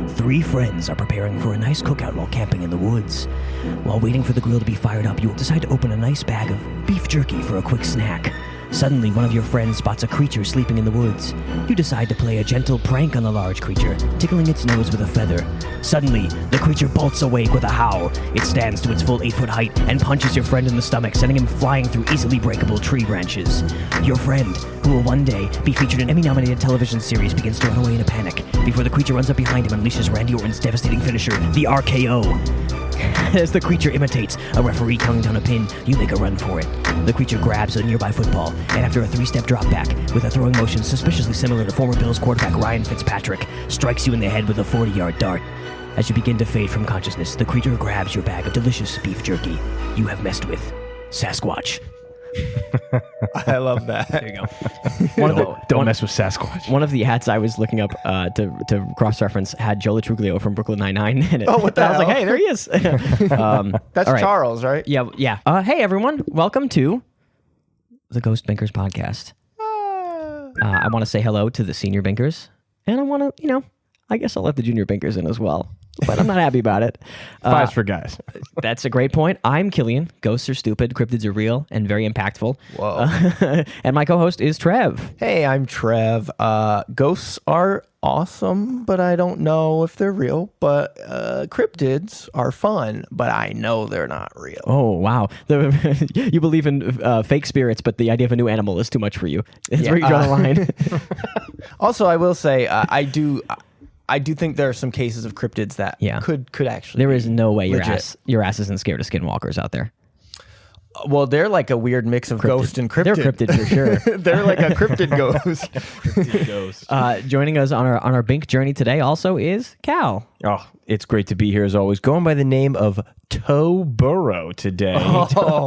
Three friends are preparing for a nice cookout while camping in the woods. While waiting for the grill to be fired up, you decide to open a nice bag of beef jerky for a quick snack. Suddenly, one of your friends spots a creature sleeping in the woods. You decide to play a gentle prank on the large creature, tickling its nose with a feather. Suddenly, the creature bolts awake with a howl. It stands to its full 8-foot height and punches your friend in the stomach, sending him flying through easily breakable tree branches. Your friend, who will one day be featured in an Emmy-nominated television series, begins to run away in a panic before the creature runs up behind him and unleashes Randy Orton's devastating finisher, the RKO. As the creature imitates a referee counting down a pin, you make a run for it. The creature grabs a nearby football, and after a 3-step drop back, with a throwing motion suspiciously similar to former Bills quarterback Ryan Fitzpatrick, strikes you in the head with a 40-yard dart. As you begin to fade from consciousness, the creature grabs your bag of delicious beef jerky. You have messed with Sasquatch. I love that. There you go. Don't mess with Sasquatch. One of the ads I was looking up to cross-reference had Joe Latruglio from Brooklyn Nine-Nine in it. Oh, what the hell? I was like, hey, there he is. That's right. Charles, right? Yeah. Hey, everyone. Welcome to the Ghost Binkers podcast. I want to say hello to the senior binkers, and I want to, I guess I'll let the junior binkers in as well, but I'm not happy about it. Fives for guys. That's a great point. I'm Killian. Ghosts are stupid. Cryptids are real and very impactful. Whoa. And my co-host is Trev. Hey, I'm Trev. Ghosts are awesome, but I don't know if they're real. But cryptids are fun, but I know they're not real. Oh, wow. You believe in fake spirits, but the idea of a new animal is too much for you. That's where you draw the line. Also, I will say, I do think there are some cases of cryptids that could actually. There is no way legit. your ass isn't scared of skinwalkers out there. Well, they're like a weird mix of ghost and cryptid. They're cryptid for sure. They're like a cryptid ghost. Cryptid ghost. Joining us on our Bink journey today also is Cal. Oh, it's great to be here as always. Going by the name of Toe Burrow today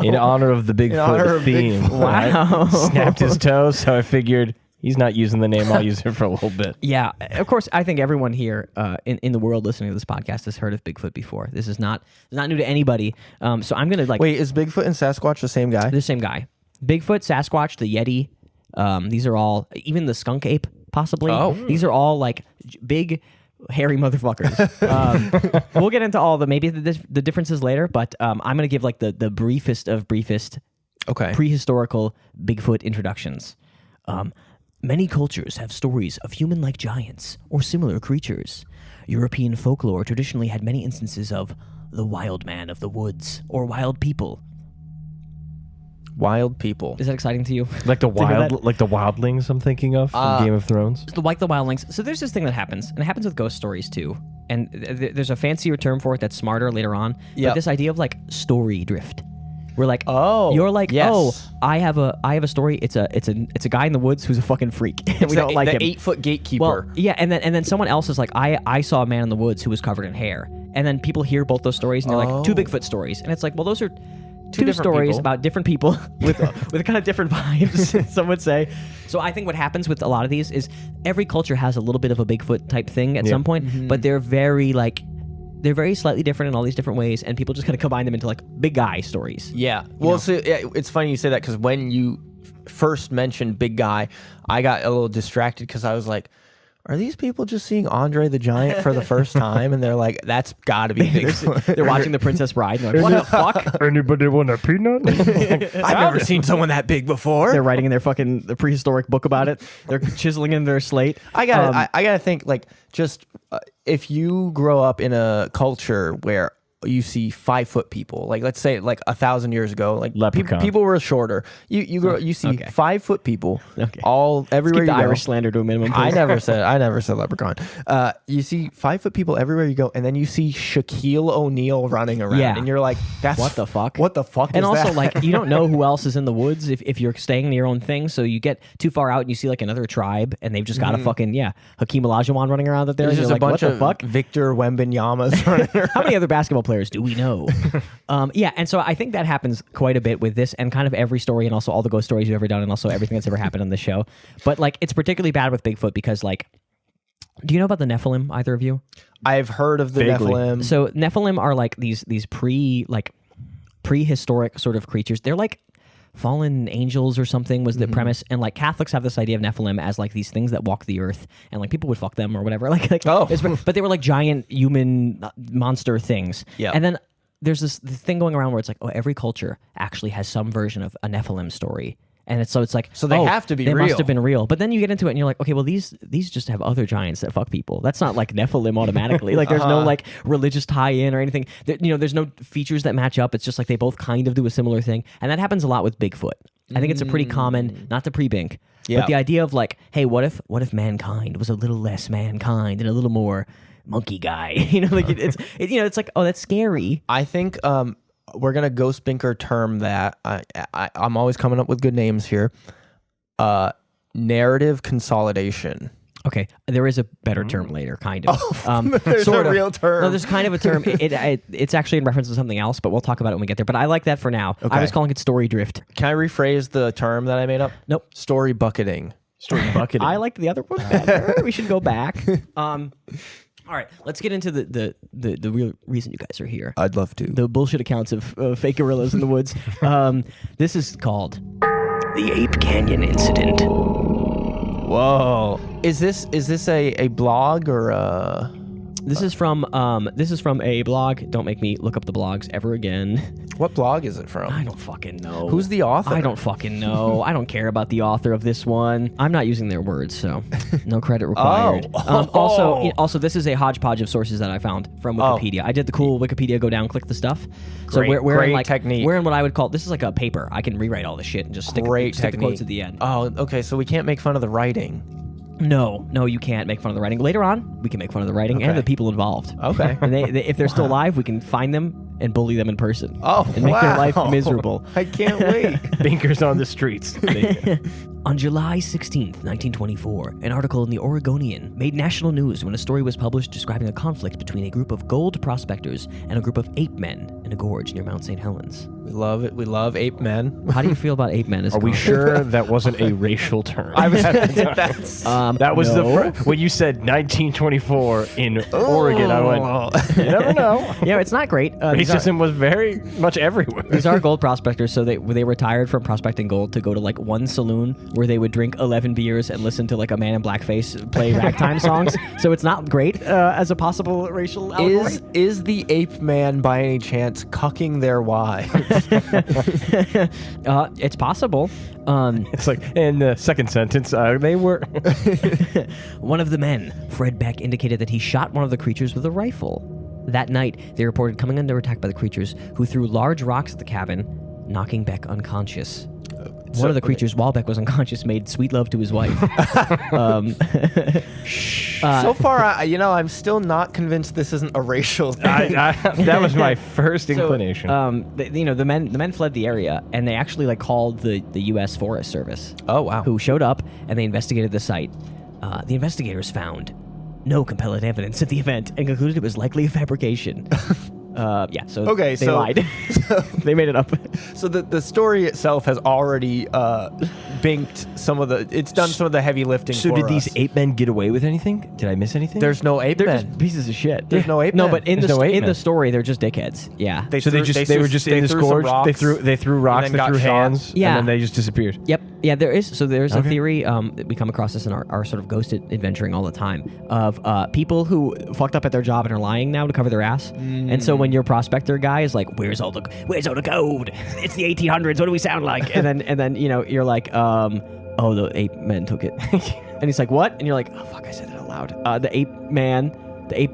in honor of the Bigfoot theme. Wow. Snapped his toe, so I figured he's not using the name. I'll use it for a little bit. Yeah, of course. I think everyone here in the world listening to this podcast has heard of Bigfoot before. This is not new to anybody. So I'm gonna Wait, is Bigfoot and Sasquatch the same guy? the same guy. Bigfoot, Sasquatch, the Yeti. These are all, even the skunk ape, possibly. Oh. These are all like big, hairy motherfuckers. We'll get into all the differences later, but I'm gonna give like the briefest of briefest prehistorical Bigfoot introductions. Many cultures have stories of human-like giants or similar creatures. European folklore traditionally had many instances of the wild man of the woods or wild people. Wild people. Is that exciting to you? Like the wildlings I'm thinking of from Game of Thrones. Like the wildlings. So there's this thing that happens, and it happens with ghost stories too. And there's a fancier term for it that's smarter later on. But this idea of like story drift. We're like, you're like, yes. I have a story. It's a guy in the woods who's a fucking freak, and we don't like him. The 8-foot gatekeeper. Well, yeah, and then someone else is like, I saw a man in the woods who was covered in hair, and then people hear both those stories, and they're like, two Bigfoot stories, and it's like, well, those are two different stories people. about different people with kind of different vibes. Some would say. So I think what happens with a lot of these is every culture has a little bit of a Bigfoot type thing at some point, but they're very slightly different in all these different ways, and people just kind of combine them into like big guy stories. Yeah. Well, so, it's funny you say that because when you first mentioned big guy, I got a little distracted because I was like, are these people just seeing Andre the Giant for the first time? And they're like, that's got to be Bigfoot. They're watching The Princess Bride, and they're like, what the fuck? Anybody want a peanut? I've never seen someone that big before. They're writing in their the prehistoric book about it. They're chiseling in their slate. I gotta think like just if you grow up in a culture where you see 5-foot people, like let's say like 1,000 years ago, like people were shorter. You see 5-foot people all everywhere Keep the you go. Irish slander to a minimum. I never said leprechaun. You see 5-foot people everywhere you go, and then you see Shaquille O'Neal running around, and you're like, "That's what the fuck? What the fuck?" And is also, that? like, you don't know who else is in the woods if you're staying in your own thing. So you get too far out, and you see like another tribe, and they've just got a fucking Hakeem Olajuwon running around out there. There's and just you're a like, bunch what of the fuck? Victor Wembanyama's running around. How many other basketball players do we know? And so I think that happens quite a bit with this and kind of every story and also all the ghost stories you've ever done and also everything that's ever happened on the show. But like it's particularly bad with Bigfoot because like, do you know about the Nephilim, either of you? I've heard of the Vaguely. Nephilim. So Nephilim are like these prehistoric sort of creatures. They're like fallen angels or something was the premise. And like Catholics have this idea of Nephilim as like these things that walk the earth, and like people would fuck them or whatever. But they were like giant human monster things. Yeah. And then there's this thing going around where it's like, oh, every culture actually has some version of a Nephilim story. And it's like, so they have to be they real. must have been real. But then you get into it and you're like, okay, well, these just have other giants that fuck people. That's not like Nephilim automatically. Like there's no like religious tie-in or anything. There's no features that match up. It's just like they both kind of do a similar thing. And that happens a lot with Bigfoot. I think it's a pretty common, not to pre-Bink, but the idea of like, hey, what if mankind was a little less mankind and a little more monkey guy? It's like, oh, that's scary. I think we're gonna ghost binker term that. I'm always coming up with good names here. Narrative consolidation. Okay, there is a better term later, kind of. There's sort a of. real term. No, there's kind of a term. It's actually in reference to something else, but we'll talk about it when we get there. But I like that for now. Okay. I was calling it story drift. Can I rephrase the term that I made up? Nope. Story bucketing. Story bucketing. I liked the other one better. We should go back. All right, let's get into the real reason you guys are here. I'd love to. The bullshit accounts of fake gorillas in the woods. This is called the Ape Canyon Incident. Whoa. Is this a blog or a... This is from a blog. Don't make me look up the blogs ever again. What blog is it from? I don't fucking know. Who's the author? I don't fucking know. I don't care about the author of this one. I'm not using their words, so no credit required. Also, this is a hodgepodge of sources that I found from Wikipedia. I did the cool Wikipedia go down, click the stuff. So we're in like technique. We're in what I would call, this is like a paper. I can rewrite all this shit and just stick the quotes at the end. Oh, okay. So we can't make fun of the writing. No, you can't make fun of the writing. Later on, we can make fun of the writing and the people involved. Okay. And they if they're still alive, we can find them and bully them in person. Oh, and make their life miserable. I can't wait. Binkers on the streets. On July 16th, 1924, an article in the Oregonian made national news when a story was published describing a conflict between a group of gold prospectors and a group of ape men in a gorge near Mount St. Helens. We love it. We love ape men. How do you feel about ape men? Are we sure that wasn't a racial term? That was when you said 1924 in Oregon. I went, you never know. Yeah, it's not great. Racism was very much everywhere. These are gold prospectors, so they retired from prospecting gold to go to like one saloon where they would drink 11 beers and listen to like a man in blackface play ragtime songs. So it's not great as a possible racial allegory. Is the ape man by any chance cucking their wives? It's possible. It's like in the second sentence, they were. One of the men, Fred Beck, indicated that he shot one of the creatures with a rifle. That night, they reported coming under attack by the creatures, who threw large rocks at the cabin, knocking Beck unconscious. One of the creatures, while Beck was unconscious, made sweet love to his wife. So far, I'm still not convinced this isn't a racial thing. That was my first inclination. The men fled the area, and they actually like called the U.S. Forest Service. Oh wow! Who showed up and they investigated the site. The investigators found no compelling evidence of the event and concluded it was likely a fabrication. So they lied. They made it up. So the story itself has already binked it's done some of the heavy lifting. So for did us. these ape men get away with anything? Did I miss anything? There's no ape They're men. just pieces of shit. There's no ape men. No, but in There's the story, they're just dickheads. Yeah. They were just in this gorge. They threw rocks. They threw hands. Yeah. And then they just disappeared. Yep. Yeah, there's a theory, we come across this in our sort of ghost adventuring all the time, of people who fucked up at their job and are lying now to cover their ass. And so when your prospector guy is like, where's all the gold? It's the 1800s. What do we sound like? And then you're like, oh, the ape men took it. And he's like, what? And you're like, oh fuck, I said that out loud. The ape men, there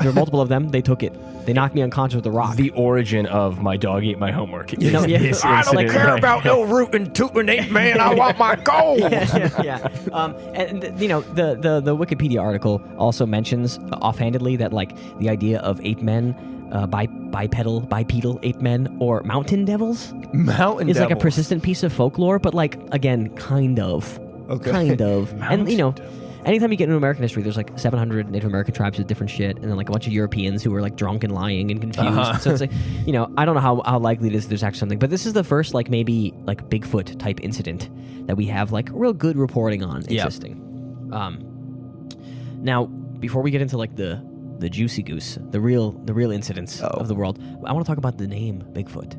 are multiple of them. They took it. They knocked me unconscious with a rock. The origin of my dog ate my homework. I don't care about no rootin' tootin' ape man. I want my gold. Yeah. The Wikipedia article also mentions offhandedly that like the idea of ape men, bipedal ape men, or mountain devils is like a persistent piece of folklore, but like again, kind of. Okay. Kind of. And anytime you get into American history, there's like 700 Native American tribes with different shit, and then like a bunch of Europeans who were like drunk and lying and confused. So it's like, I don't know how likely it is there's actually something, but this is the first like maybe like Bigfoot type incident that we have like real good reporting on existing. Now, before we get into like the juicy goose, the real incidents of the world, I want to talk about the name Bigfoot.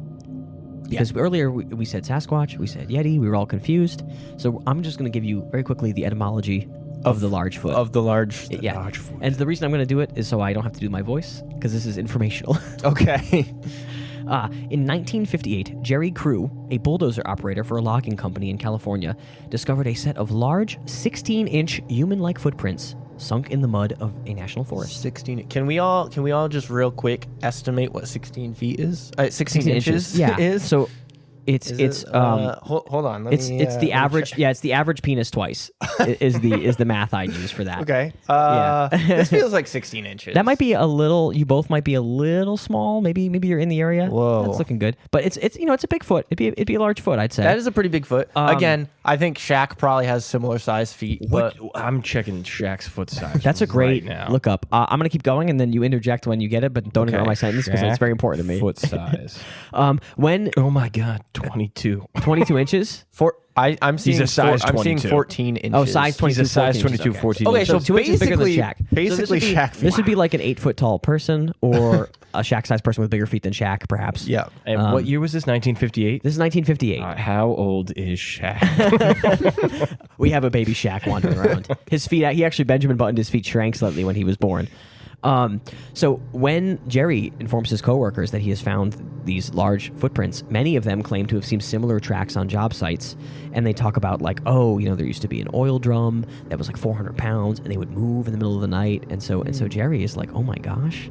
Because earlier we said Sasquatch, we said Yeti, we were all confused. So I'm just going to give you very quickly the etymology of the large foot. Of the large, large foot. And the reason I'm going to do it is so I don't have to do my voice, because this is informational. Okay. In 1958, Jerry Crew, a bulldozer operator for a logging company in California, discovered a set of large 16-inch human-like footprints sunk in the mud of a national forest. 16. Can we all just real quick estimate what 16 feet is? 16 inches yeah. is? So hold on. It's the average. Yeah, it's the average penis twice. is the math I use for that. Okay. This feels like 16 inches. That might be a little. You both might be a little small. Maybe you're in the area. Whoa, that's looking good. But it's it's a big foot. It'd be a large foot, I'd say. That is a pretty big foot. Again, I think Shaq probably has similar size feet. But I'm checking Shaq's foot size. That's a great now. look up. I'm gonna keep going, and then you interject when you get it, but don't ignore my sentence because it's very important to me. Foot size. When oh my god, 22. 22 inches. I'm seeing a size 22. I'm seeing 14 inches. Oh, size 22. He's a size 22, 14 Okay, inches. so 2 inches bigger than Shaq. Basically, Shaq. This would be like an 8 foot tall person, or a Shaq-sized person with bigger feet than Shaq, perhaps. Yeah. And what year was this? 1958. This is 1958. How old is Shaq? We have a baby Shaq wandering around. His feet. He actually Benjamin buttoned his feet shrank slightly when he was born. So when Jerry informs his coworkers that he has found these large footprints, many of them claim to have seen similar tracks on job sites, and they talk about like, there used to be an oil drum that was like 400 pounds, and they would move in the middle of the night, and so Jerry is like, oh my gosh,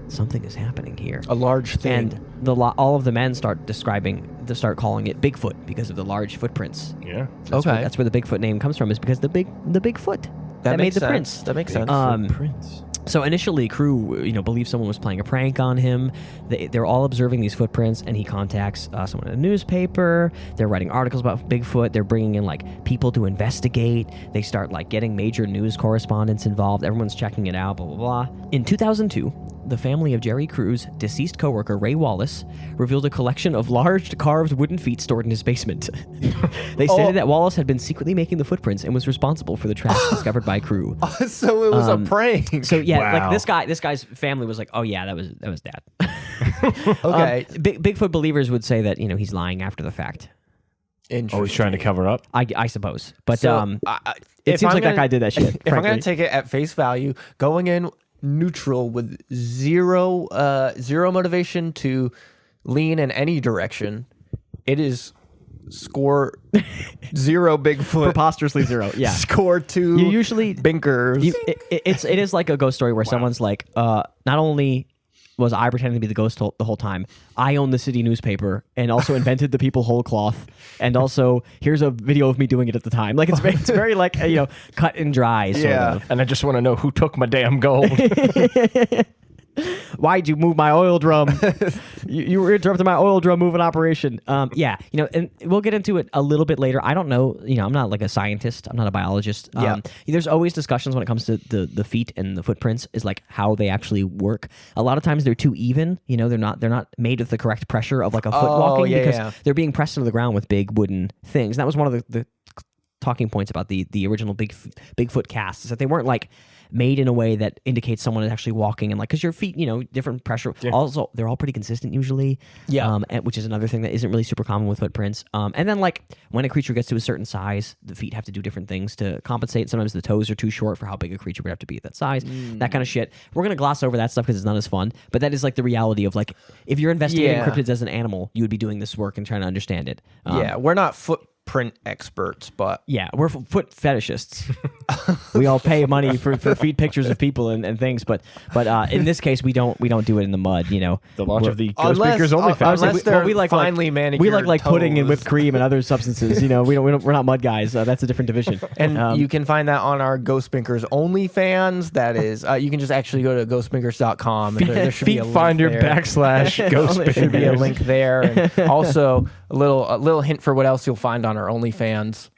something is happening here, a large thing, and all of the men start calling it Bigfoot because of the large footprints. Yeah, that's where the Bigfoot name comes from, is because the Bigfoot that made the prints. That makes sense. Prints. So initially, Crew, believed someone was playing a prank on him. They're all observing these footprints, and he contacts someone in a newspaper. They're writing articles about Bigfoot. They're bringing in like people to investigate. They start like getting major news correspondents involved. Everyone's checking it out. Blah blah blah. In 2002, the family of Jerry Crew's deceased coworker Ray Wallace revealed a collection of large carved wooden feet stored in his basement. They stated that Wallace had been secretly making the footprints and was responsible for the tracks discovered by Crew. So it was a prank. So yeah, like this guy's family was like, oh yeah, that was dad. Okay. Bigfoot believers would say that he's lying after the fact. Always trying to cover up, I suppose. But it seems like that guy did that shit. If I'm gonna take it at face value, going in neutral with zero motivation to lean in any direction, it is score 0 Bigfoot, preposterously 0. Yeah, score 2. You usually Binkers. It is like a ghost story where someone's like, not only was I pretending to be the ghost the whole time, I own the city newspaper and also invented the people whole cloth, and also here's a video of me doing it at the time. Like it's very like cut and dry sort of. And I just want to know who took my damn gold. Why'd you move my oil drum? you were interrupting my oil drum moving operation. And we'll get into it a little bit later. I don't know. I'm not like a scientist. I'm not a biologist. There's always discussions when it comes to the feet and the footprints, is like how they actually work. A lot of times they're too even. They're not made with the correct pressure of like a foot walking because they're being pressed into the ground with big wooden things. And that was one of the talking points about the original Bigfoot cast, is that they weren't like made in a way that indicates someone is actually walking, and like, because your feet, different pressure. Yeah. Also, they're all pretty consistent usually. Yeah. Which is another thing that isn't really super common with footprints. And then like when a creature gets to a certain size, the feet have to do different things to compensate. Sometimes the toes are too short for how big a creature would have to be at that size. That kind of shit. We're gonna gloss over that stuff because it's not as fun. But that is like the reality of like, if you're investigating cryptids as an animal, you would be doing this work and trying to understand it. We're not footprint experts, but we're foot fetishists. We all pay money for feet pictures of people and things, but in this case we don't do it in the mud. The launch of the Ghost Speakers OnlyFans. We like finely manicured. We like toes. pudding and whipped cream and other substances. We're not mud guys. That's a different division. And you can find that on our Ghost Spinkers OnlyFans. That is, you can just actually go to ghostspinkers.com. There should be a link Finder there. /Ghost There should be a link there, and also a little hint for what else you'll find on our OnlyFans.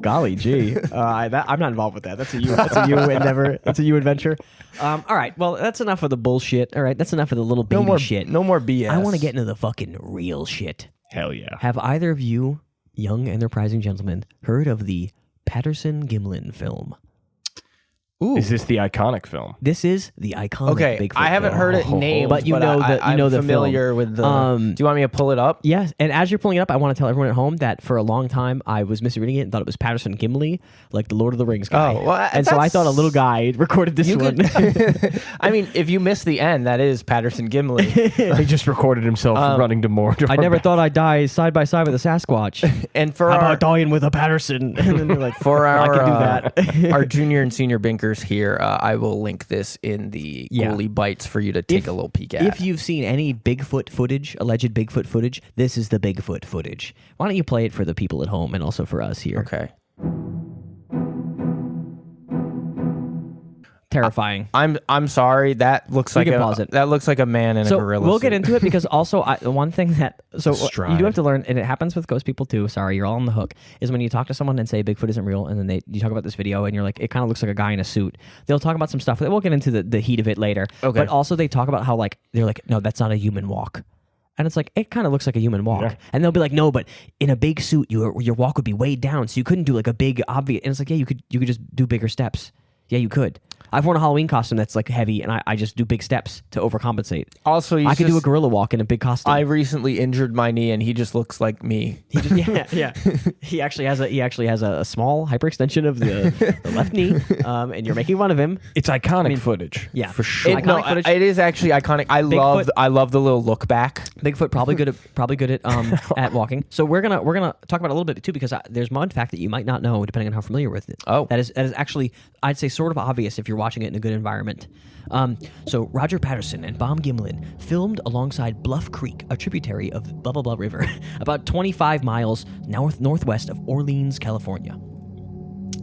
Golly gee, I'm not involved with that. That's a you endeavor. That's a you adventure. All right, well, that's enough of the bullshit. All right, that's enough of the little baby shit. No more BS. I want to get into the fucking real shit. Hell yeah. Have either of you, young enterprising gentlemen, heard of the Patterson Gimlin film? Is this the iconic film? This is the iconic Bigfoot I haven't film. heard it named, but you know I'm the familiar film. with the. Do you want me to pull it up? Yes, and as you're pulling it up, I want to tell everyone at home that for a long time I was misreading it and thought it was Patterson Gimli, like the Lord of the Rings guy. Oh, well, and so I thought a little guy recorded this one. I mean, if you miss the end, that is Patterson Gimli. He just recorded himself running to Mordor. I never thought I'd die side by side with a Sasquatch. And for how about dying with a Patterson? And then they're like, for our, I can do that. Our junior and senior binkers here, I will link this in the Ghouly Bites for you to take a little peek at. If you've seen any Bigfoot footage, alleged Bigfoot footage, this is the Bigfoot footage. Why don't you play it for the people at home and also for us here? Okay. Terrifying. I'm sorry. That looks like pause it. That looks like a man in a gorilla we'll suit. get into it because also the one thing that Stride. you do have to learn, and it happens with ghost people too. Sorry, you're all on the hook. Is when you talk to someone and say Bigfoot isn't real, and then you talk about this video and you're like, it kind of looks like a guy in a suit. They'll talk about some stuff. We'll get into the heat of it later. Okay. But also they talk about how like they're like, no, that's not a human walk. And it's like, it kind of looks like a human walk. Yeah. And they'll be like, no, but in a big suit, your walk would be weighed down, so you couldn't do like a big obvious. And it's like, yeah, you could just do bigger steps. Yeah, you could. I've worn a Halloween costume that's like heavy, and I just do big steps to overcompensate. Also, I could do a gorilla walk in a big costume. I recently injured my knee, and he just looks like me. He just, yeah. He actually has a small hyperextension of the left knee, and you're making fun of him. It's iconic footage. Yeah, for sure. It is actually iconic. I love the little look back. Bigfoot probably good at at walking. So we're gonna talk about it a little bit too, because there's one fact that you might not know depending on how familiar with it. Oh, that is actually, I'd say, sort of obvious if you're watching it in a good environment. So Roger Patterson and Bob Gimlin filmed alongside Bluff Creek, a tributary of blah blah blah river, about 25 miles northwest of Orleans, California,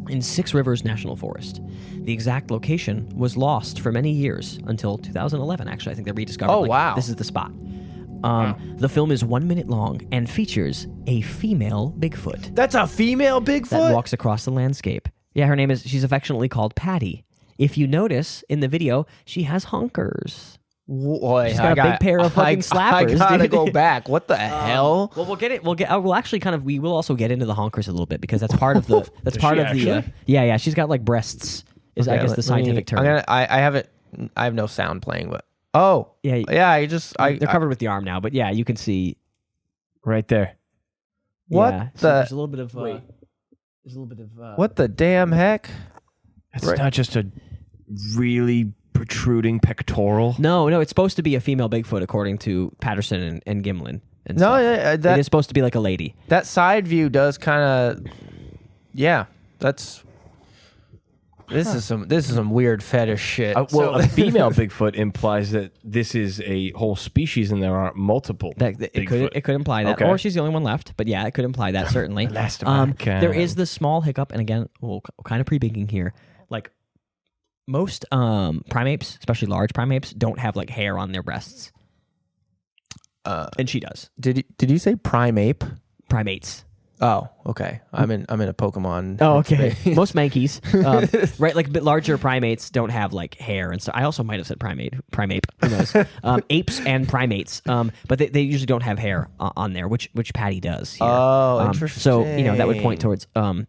in Six Rivers National Forest. The exact location was lost for many years until 2011. Actually, I think they rediscovered. Oh, wow! This is the spot. The film is 1 minute long and features a female Bigfoot. That's a female Bigfoot that walks across the landscape. Yeah, she's affectionately called Patty. If you notice in the video, she has honkers. Boy, she's got a big pair of fucking slappers. I gotta go back. What the hell? Well, we'll actually we will also get into the honkers a little bit, because that's part of the. That's part of the. Yeah. She's got like breasts. Is I guess the scientific term. I have no sound playing, but yeah. They're covered with the arm now, but yeah, you can see right there. What there's a little bit of. There's a little bit of. What the damn heck? It's not just a really protruding pectoral. No, it's supposed to be a female Bigfoot according to Patterson and Gimlin. And it is supposed to be like a lady. That side view does kind of, that's. This is some weird fetish shit. A female Bigfoot implies that this is a whole species and there aren't multiple. It could imply that, or she's the only one left. But yeah, it could imply that certainly. There is the small hiccup, and again, we'll kind of pre-bigging here. Like most primates, especially large primates, don't have like hair on their breasts, and she does. Did you say primate? Primates. Oh, okay. I'm in a Pokemon. Oh, okay. Most monkeys, right? Like a bit larger primates don't have like hair, and so I also might have said primate. Who knows? Apes and primates, but they usually don't have hair on there, which Patty does. Here. Oh, interesting. So that would point towards some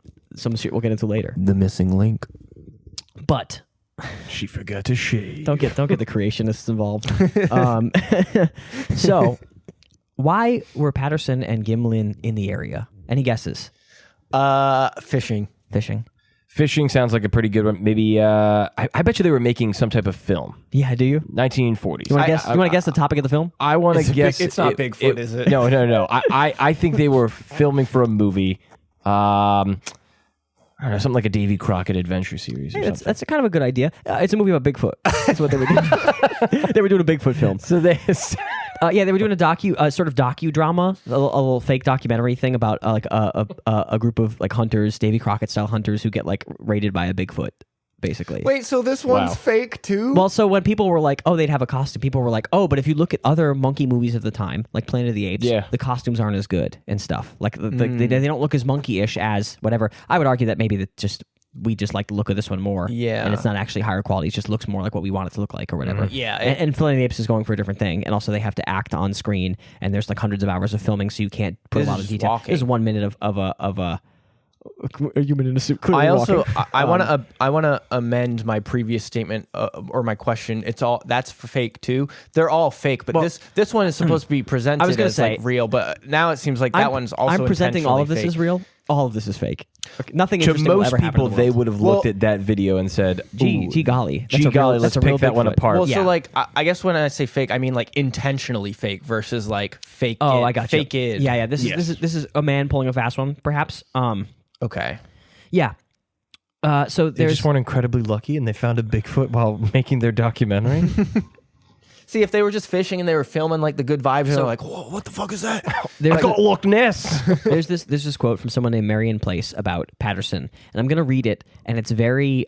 shit we'll get into later. The missing link. But she forgot to shave. Don't get the creationists involved. So why were Patterson and Gimlin in the area? Any guesses? Fishing. Fishing sounds like a pretty good one. Maybe I bet you they were making some type of film. Yeah, do you? 1940s. You want to guess? You want to guess the topic of the film? I want to guess. It's not Bigfoot, is it? No. I think they were filming for a movie. I don't know, something like a Davy Crockett adventure series. Or that's a kind of a good idea. It's a movie about Bigfoot. That's what they were doing. They were doing a Bigfoot film. So they, they were doing a sort of docudrama, a little fake documentary thing about like a group of like hunters, Davy Crockett style hunters, who get like raided by a Bigfoot. Basically. Wait, so this one's fake too? Well, so when people were like, oh, they'd have a costume, people were like, oh, but if you look at other monkey movies of the time, like Planet of the Apes, the costumes aren't as good and stuff. Like they don't look as monkey-ish as whatever. I would argue that maybe we just like the look of this one more. Yeah. And it's not actually higher quality. It just looks more like what we want it to look like or whatever. Yeah. And Planet of the Apes is going for a different thing. And also they have to act on screen, and there's like hundreds of hours of filming, so you can't put a lot of detail. Walking. There's 1 minute of a a human in a suit. I also I want to amend my previous statement or my question. That's fake too. They're all fake, but this one is supposed to be presented as like real. But now it seems like that one's also. I'm presenting all of this fake. as real. All of this is fake. Okay, nothing to interesting will most ever happen people, in the they world. would have looked at that video and said, "Gee golly, gee golly, let's pick that one apart." Well, so like I guess when I say fake, I mean like intentionally fake versus like fake. Oh, I got you. Fake it. Yeah. This is a man pulling a fast one, perhaps. Okay. Yeah. So they just weren't incredibly lucky, and they found a Bigfoot while making their documentary. See, if they were just fishing and they were filming like the good vibes, and they're like, "Whoa, what the fuck is that?" I got Loch Ness. There's this quote from someone named Marion Place about Patterson, and I'm gonna read it, and it's very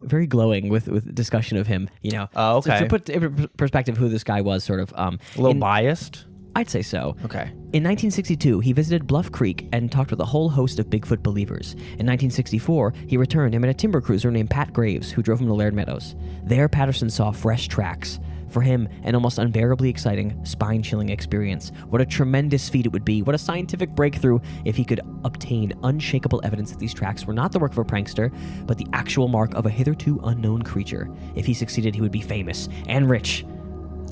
very glowing with discussion of him. You know, okay. To put in perspective who this guy was, sort of a little biased. I'd say so. Okay. In 1962, he visited Bluff Creek and talked with a whole host of Bigfoot believers. In 1964, he returned and met a timber cruiser named Pat Graves, who drove him to Laird Meadows. There, Patterson saw fresh tracks. For him, an almost unbearably exciting, spine-chilling experience. What a tremendous feat it would be. What a scientific breakthrough if he could obtain unshakable evidence that these tracks were not the work of a prankster, but the actual mark of a hitherto unknown creature. If he succeeded, he would be famous and rich.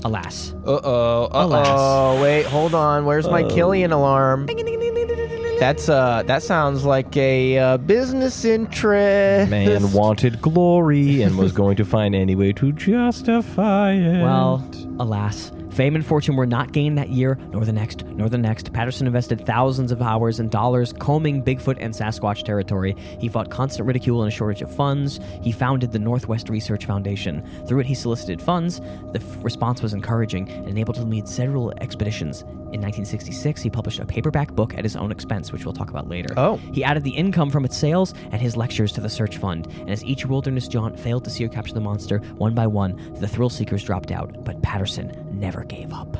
Alas. Alas. Wait, hold on. Where's my Killian alarm? That sounds like a business interest. Man wanted glory and was going to find any way to justify it. Well, alas. Fame and fortune were not gained that year, nor the next, nor the next. Patterson invested thousands of hours and dollars combing Bigfoot and Sasquatch territory. He fought constant ridicule and a shortage of funds. He founded the Northwest Research Foundation. Through it, he solicited funds. The response was encouraging and enabled him to lead several expeditions. In 1966, he published a paperback book at his own expense, which we'll talk about later. Oh. He added the income from its sales and his lectures to the search fund. And as each wilderness jaunt failed to see or capture the monster, one by one, the thrill seekers dropped out. But Patterson never gave up.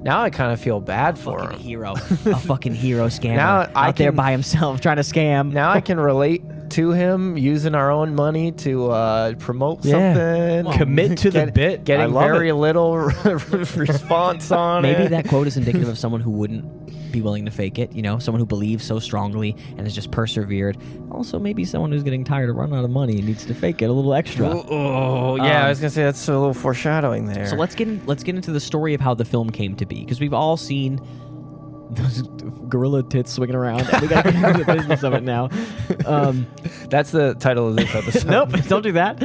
Now I kind of feel bad for him. A fucking hero scammer Now out there by himself trying to scam. Now I can relate to him using our own money to promote something. Well, commit to the bit. Getting very little response on Maybe it. that quote is indicative of someone who wouldn't be willing to fake it, you know, someone who believes so strongly and has just persevered. Also, maybe someone who's getting tired of running out of money and needs to fake it a little extra. Oh, yeah, I was gonna say that's a little foreshadowing there. So let's get into the story of how the film came to be, because we've all seen those gorilla tits swinging around. And we got to get into the business of it now. That's the title of this episode. Nope, don't do that.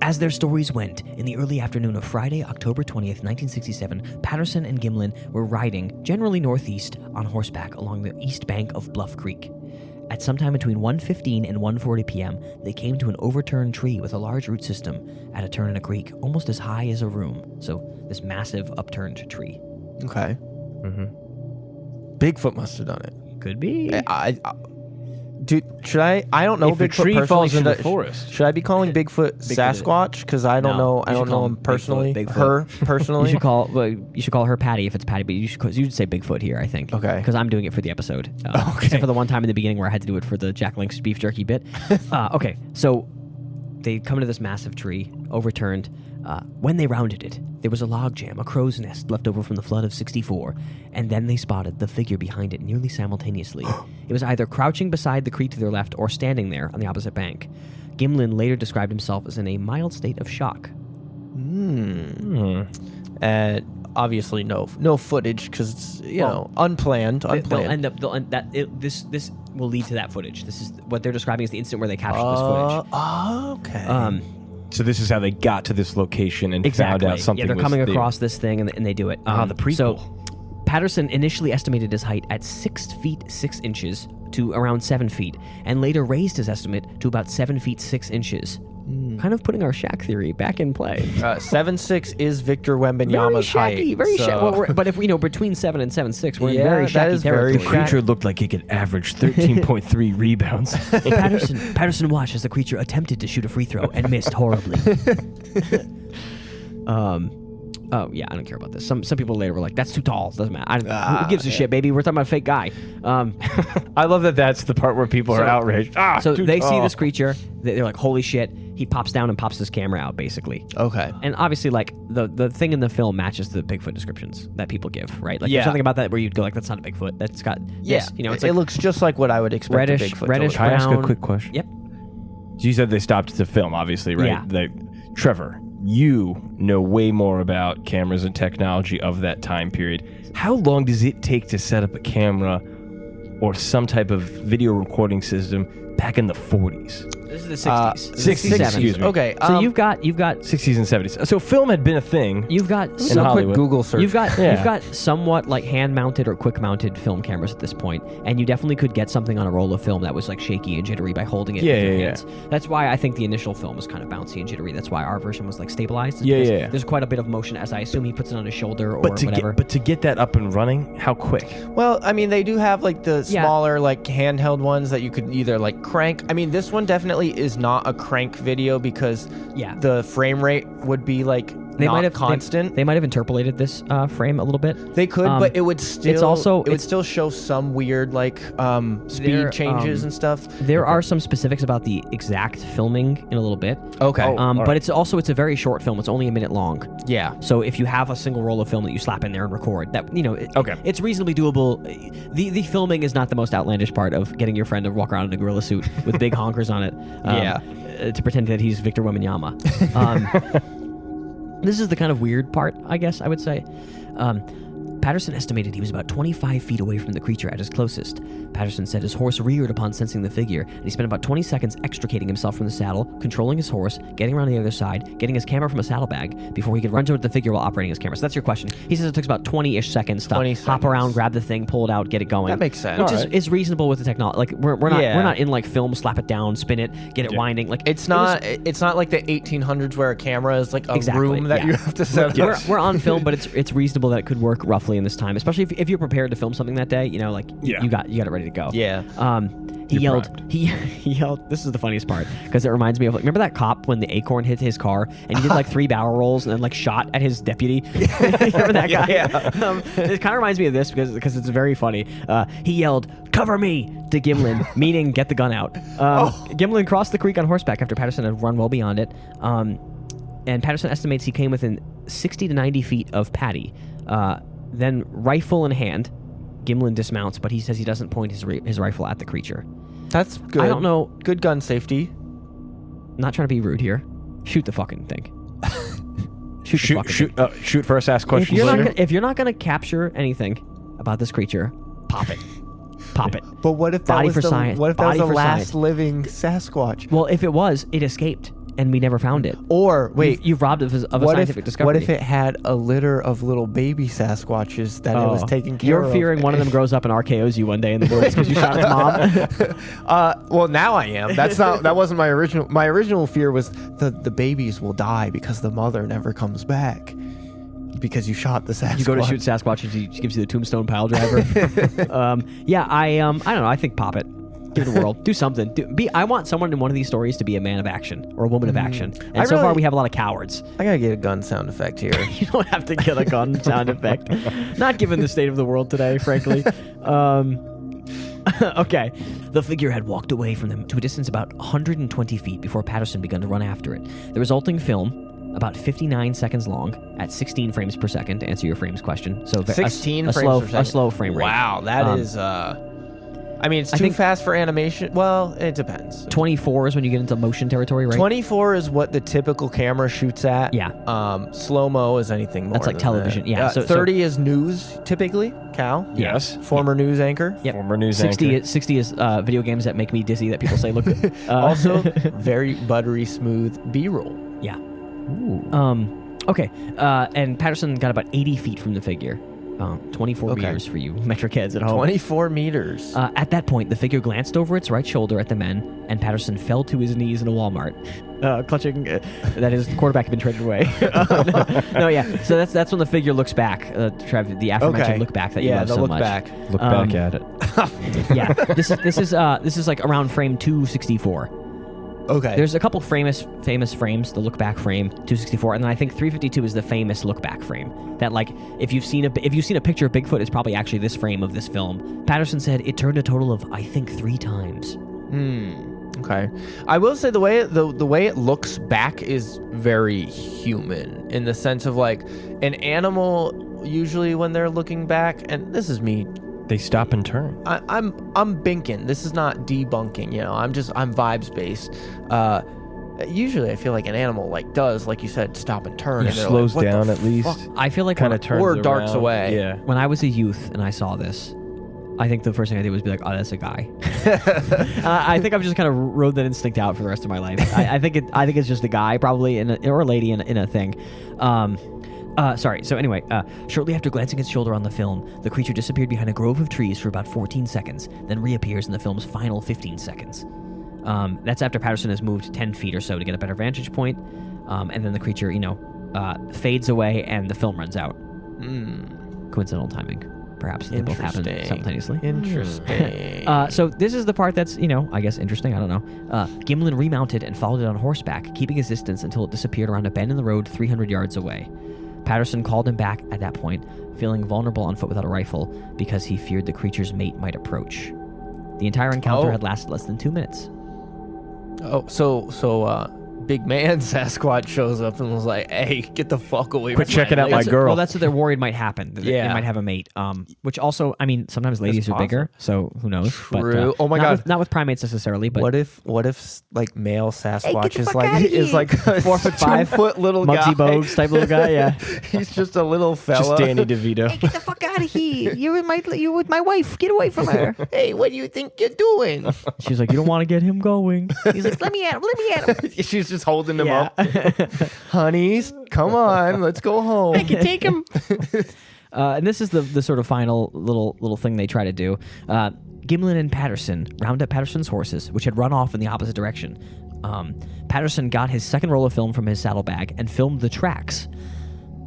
As their stories went, in the early afternoon of Friday, October 20th, 1967, Patterson and Gimlin were riding, generally northeast, on horseback along the east bank of Bluff Creek. At some time between 1:15 and 1:40 p.m., they came to an overturned tree with a large root system at a turn in a creek, almost as high as a room. So this massive upturned tree. Okay. Bigfoot must have done it. Could be. Dude, should I? I don't know. If a Bigfoot tree personally. falls in the forest. Should I be calling Bigfoot Sasquatch? Because I don't know. I don't know him personally. Bigfoot. Her personally. You should call her Patty if it's Patty, but you'd say Bigfoot here, I think. Okay. Because I'm doing it for the episode. Okay. Except for the one time in the beginning where I had to do it for the Jack Link's beef jerky bit. Okay. So they come to this massive tree, overturned. When they rounded it, there was a logjam, a crow's nest left over from the flood of 64, and then they spotted the figure behind it nearly simultaneously. It was either crouching beside the creek to their left or standing there on the opposite bank. Gimlin later described himself as in a mild state of shock. And obviously no footage because it's unplanned. This will lead to that footage. This is what they're describing as the instant where they captured this footage. Okay. So this is how they got to this location and found out something. Yeah, they're coming across this thing and they do it. The prequel. So Patterson initially estimated his height at 6 feet 6 inches to around 7 feet, and later raised his estimate to about 7 feet 6 inches. Kind of putting our Shaq theory back in play. 7'6" is Victor Wembanyama's height. Very Shaq. But if we know between 7 and 7'6", we're in very that Shacky is very territory. The creature looked like he could average 13.3 rebounds. Patterson watched as the creature attempted to shoot a free throw and missed horribly. Oh yeah, I don't care about this. Some people later were like, "That's too tall. Doesn't matter." Who gives a shit, baby? We're talking about a fake guy. I love that. That's the part where people are outraged. So they see this creature. They're like, "Holy shit!" He pops down and pops his camera out, basically. Okay. And obviously, like the thing in the film matches the Bigfoot descriptions that people give, right? Like, there's something about that where you'd go like, "That's not a Bigfoot. That's got this." You know, it's it looks just like what I would expect a Bigfoot to look. Can I ask a quick question? Yep. So you said they stopped the film, obviously, right? Yeah. Trevor, you know way more about cameras and technology of that time period. How long does it take to set up a camera or some type of video recording system back in the 40s? This is the 60s. 60s, excuse me. Okay. So you've got 60s and 70s. So film had been a thing. You've got in some quick Hollywood. Google search. You've got somewhat like hand-mounted or quick-mounted film cameras at this point, and you definitely could get something on a roll of film that was like shaky and jittery by holding it with your hands. That's why I think the initial film was kind of bouncy and jittery. That's why our version was like stabilized. There's quite a bit of motion, as I assume he puts it on his shoulder or whatever. But to get that up and running, how quick? Well, I mean, they do have like the smaller like handheld ones that you could either like crank. I mean, this one definitely is not a crank video because the frame rate would be like constant. They might have interpolated this frame a little bit. They could, but it would still would still show some weird like speed changes and stuff. There are some specifics about the exact filming in a little bit. Okay. But it's a very short film. It's only a minute long. Yeah. So if you have a single roll of film that you slap in there and record, that it's reasonably doable. The filming is not the most outlandish part of getting your friend to walk around in a gorilla suit with big honkers on it. To pretend that he's Victor Wembanyama. This is the kind of weird part, I guess I would say. Patterson estimated he was about 25 feet away from the creature at his closest. Patterson said his horse reared upon sensing the figure, and he spent about 20 seconds extricating himself from the saddle, controlling his horse, getting around the other side, getting his camera from a saddlebag before he could run toward the figure while operating his camera. So that's your question. He says it took about 20-ish seconds to hop around, grab the thing, pull it out, get it going. That makes sense. Which is reasonable with the technology. Like we're not in like film, slap it down, spin it, get it winding. Like it's not like the 1800s where a camera is like a room that you have to set up. We're on film, but it's reasonable that it could work roughly in this time, especially if you're prepared to film something that day. You know, like you got it ready to go. Yeah. He yelled. This is the funniest part because it reminds me of remember that cop when the acorn hit his car and he did like 3 barrel rolls and then like shot at his deputy. Remember that guy? Yeah. It kind of reminds me of this because it's very funny. He yelled, "Cover me!" to Gimlin, meaning get the gun out. Gimlin crossed the creek on horseback after Patterson had run well beyond it. And Patterson estimates he came within 60 to 90 feet of Patty. Then, rifle in hand, Gimlin dismounts, but he says he doesn't point his rifle at the creature. That's good. I don't know. Good gun safety. Not trying to be rude here. Shoot the fucking thing. Shoot first, ask questions later. If you're not going to capture anything about this creature, pop it. Pop it. But what if that was the last living Sasquatch? Well, if it was, it escaped. And we never found it. Or wait, you've robbed of a scientific discovery. What if it had a litter of little baby Sasquatches that it was taking care of? You're fearing one of them grows up and RKOs you one day in the woods because you shot its mom. Well, now I am. That wasn't my original. My original fear was the babies will die because the mother never comes back because you shot the Sasquatch. You go to shoot Sasquatch and she gives you the tombstone pile driver. I don't know. I think pop it. Give it a whirl. Do something. I want someone in one of these stories to be a man of action or a woman of action. And so far, we have a lot of cowards. I gotta get a gun sound effect here. You don't have to get a gun sound effect. Not given the state of the world today, frankly. Okay. The figure had walked away from them to a distance about 120 feet before Patterson began to run after it. The resulting film, about 59 seconds long, at 16 frames per second, to answer your frames question. So 16 frames per second. A slow frame rate. Wow, that is... I mean, it's too fast for animation. Well, it depends. 24 is when you get into motion territory, right? 24 is what the typical camera shoots at. Yeah. Slow-mo is anything more. That's like television. That. Yeah. 30 is news, typically. Cal? Yes. Former news anchor? Yep. Former news anchor. 60 is video games that make me dizzy that people say look good. Also, very buttery smooth B-roll. Yeah. Ooh. Okay. And Patterson got about 80 feet from the figure. 24 meters for you metric heads at home. 24 meters. At that point, the figure glanced over its right shoulder at the men, and Patterson fell to his knees in a Walmart, clutching that his quarterback had been traded away. No, yeah. So that's when the figure looks back. Trev, the aforementioned look back that you love so look much. Back. Look back at it. Yeah. This is like around frame 264. Okay. There's a couple famous frames. The look back frame, 264, and then I think 352 is the famous look back frame. That like if you've seen a picture of Bigfoot, it's probably actually this frame of this film. Patterson said it turned a total of I think 3 times. Okay. I will say the way it looks back is very human in the sense of like an animal usually when they're looking back, and this is me. They stop and turn. I'm binking. This is not debunking, you know. I'm vibes based. Usually I feel like an animal like does, like you said, stop and turn. It slows down at least. I feel like kind of turns or darts around. away. Yeah. When I was a youth and I saw this, I think the first thing I did was be like, oh, that's a guy. I think I've just kind of rode that instinct out for the rest of my life. I think it's just a guy probably or a lady in a thing. So anyway, shortly after glancing his shoulder on the film, the creature disappeared behind a grove of trees for about 14 seconds, then reappears in the film's final 15 seconds. That's after Patterson has moved 10 feet or so to get a better vantage point, and then the creature, fades away and the film runs out. Coincidental timing, perhaps. They both happen simultaneously. Interesting. So this is the part that's, I guess interesting. I don't know. Gimlin remounted and followed it on horseback, keeping his distance until it disappeared around a bend in the road 300 yards away. Patterson called him back at that point, feeling vulnerable on foot without a rifle because he feared the creature's mate might approach. The entire encounter had lasted less than 2 minutes. Oh, so big man Sasquatch shows up and was like, "Hey, get the fuck away Quit from checking out my girl." Well, that's what they're worried might happen. They Yeah. might have a mate. Which also, I mean, sometimes ladies are bigger, so who knows? True. But, Oh my God. not with primates necessarily. But What if like male Sasquatch is like a 4'5", 2-foot little guy, Muggsy Bogues type little guy? Yeah. He's just a little fella. Just Danny DeVito. Get the fuck out of here! You're with my wife. Get away from her. Hey, what do you think you're doing? She's like, you don't want to get him going. He's like, let me at him. She's just holding him Yeah. up. Honeys, come on, let's go home. I can take him. And this is the sort of final little thing they try to do. Gimlin and Patterson round up Patterson's horses, which had run off in the opposite direction. Patterson got his second roll of film from his saddlebag and filmed the tracks.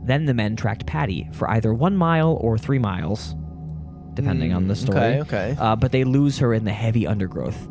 Then the men tracked Patty for either 1 mile or 3 miles, depending on the story. Okay. But they lose her in the heavy undergrowth.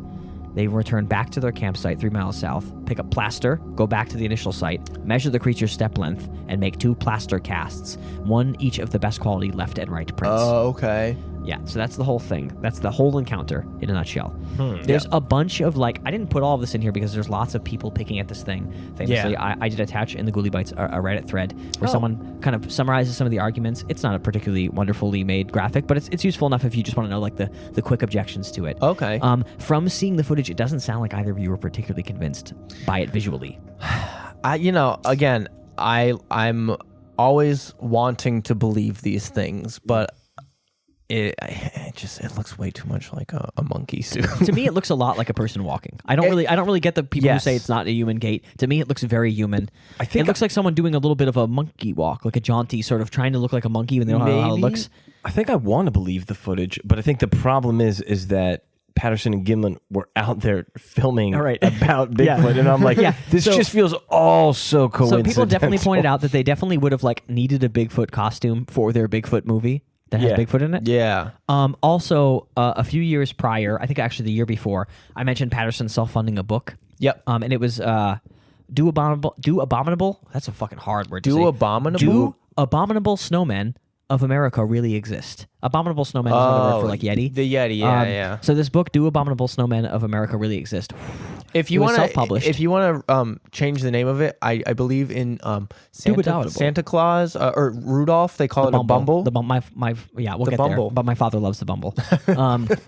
They return back to their campsite 3 miles south, pick up plaster, go back to the initial site, measure the creature's step length, and make 2 plaster casts, one each of the best quality left and right prints. Oh, okay. Yeah, so that's the whole thing. That's the whole encounter in a nutshell. There's a bunch of I didn't put all of this in here because there's lots of people picking at this thing. Famously, Yeah. I did attach in the Ghouly Bites a Reddit thread where someone kind of summarizes some of the arguments. It's not a particularly wonderfully made graphic, but it's useful enough if you just want to know the quick objections to it. Okay. From seeing the footage, it doesn't sound like either of you were particularly convinced by it visually. I'm always wanting to believe these things, but it looks way too much like a monkey suit. To me, it looks a lot like a person walking. I don't really get the people who say it's not a human gait. To me, it looks very human. I think it looks like someone doing a little bit of a monkey walk, like a jaunty sort of trying to look like a monkey when they don't know how it looks. I think I want to believe the footage, but I think the problem is that Patterson and Gimlin were out there filming about Bigfoot, and I'm like, this just feels all so coincidental. So people definitely pointed out that they definitely would have needed a Bigfoot costume for their Bigfoot movie that has Bigfoot in it. Yeah. Also, a few years prior, I think actually the year before, I mentioned Patterson self-funding a book. Yep. And it was Do Abominable. That's a fucking hard word to say. Do Abominable? Do Abominable Snowmen of America Really Exist. Abominable Snowmen is another word for Yeti. The Yeti, yeah. So this book, Do Abominable Snowmen of America Really Exist. If you want self-published. if you want to change the name of it, I believe in Santa Claus or Rudolph, they call it a Bumble. We'll get Bumble. there. But my father loves the Bumble.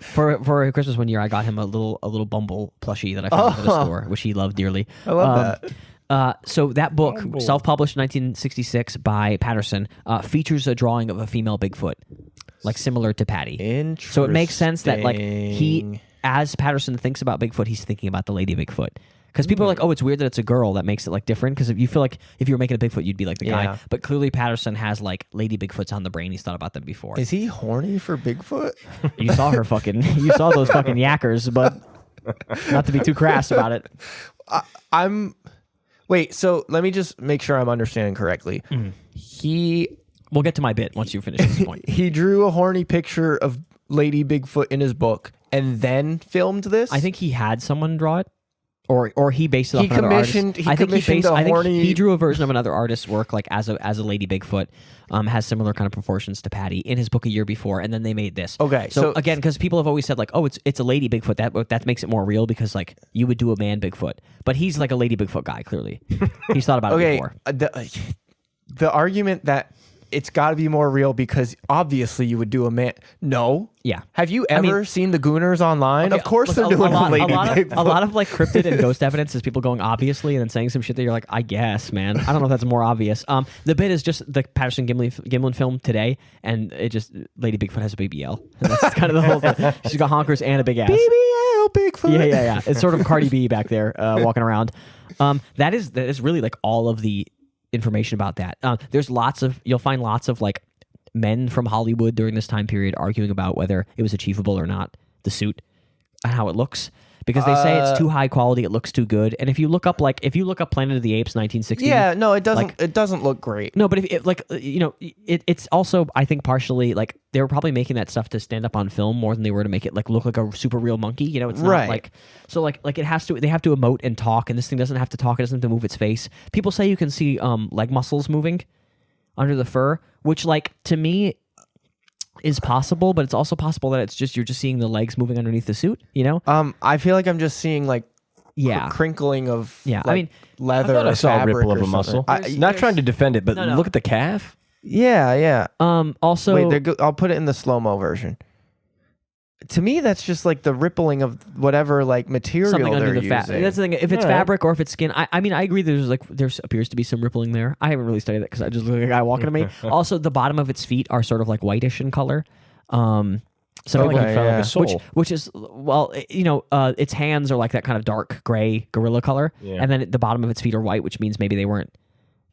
For Christmas one year, I got him a little Bumble plushie that I found at a store, which he loved dearly. I love that. So that book, self-published in 1966 by Patterson, features a drawing of a female Bigfoot, similar to Patty. Interesting. So it makes sense that he, as Patterson thinks about Bigfoot, he's thinking about the lady Bigfoot. Because people are like, oh, it's weird that it's a girl. That makes it different. Because you feel like if you were making a Bigfoot, you'd be like the guy. But clearly Patterson has lady Bigfoots on the brain. He's thought about them before. Is he horny for Bigfoot? You saw her you saw those fucking yackers, but not to be too crass about it. Wait, so let me just make sure I'm understanding correctly. We'll get to my bit once you finish this point. He drew a horny picture of Lady Bigfoot in his book and then filmed this? I think he had someone draw it. Or he based it off another artist. I think he drew a version of another artist's work, like as a lady Bigfoot, has similar kind of proportions to Patty in his book a year before, and then they made this. Okay, so again, because people have always said like, oh, it's a lady Bigfoot, that makes it more real because like you would do a man Bigfoot, but he's like a lady Bigfoot guy. Clearly, he's thought about it before. The argument that it's got to be more real because obviously you would do a man. No. Yeah. Have you ever seen the Gooners online? Okay, of course they're doing a lady Bigfoot. A lot of like cryptid and ghost evidence is people going obviously and then saying some shit that you're like, I guess, man. I don't know if that's more obvious. The bit is just the Patterson Gimlin film today, and it just Lady Bigfoot has a baby L. And that's kind of the whole thing. She's got honkers and a big ass. BBL Bigfoot. Yeah. It's sort of Cardi B back there walking around. That is really like all of the information about that. You'll find lots of like men from Hollywood during this time period arguing about whether it was achievable or not, the suit and how it looks, because they say it's too high quality, it looks too good. And if you look up Planet of the Apes 1960, it doesn't look great. No, but it's also, I think, partially like they were probably making that stuff to stand up on film more than they were to make it like look like a super real monkey. It's not like so like it has to. They have to emote and talk, and this thing doesn't have to talk. It doesn't have to move its face. People say you can see leg muscles moving under the fur, which like to me is possible, but it's also possible that you're just seeing the legs moving underneath the suit. I feel like I'm just seeing like crinkling of leather. I saw a ripple of a muscle. muscle. Not trying to defend it, but look at the calf. Yeah. Also, wait, I'll put it in the slow-mo version. To me, that's just like the rippling of whatever like material something they're under the fat. using. That's the thing. If it's fabric or if it's skin, I mean, I agree. There appears to be some rippling there. I haven't really studied that because I just look like a guy walking to me. Also, the bottom of its feet are sort of like whitish in color. Something like a soul. Which is its hands are like that kind of dark gray gorilla color, and then the bottom of its feet are white, which means maybe they weren't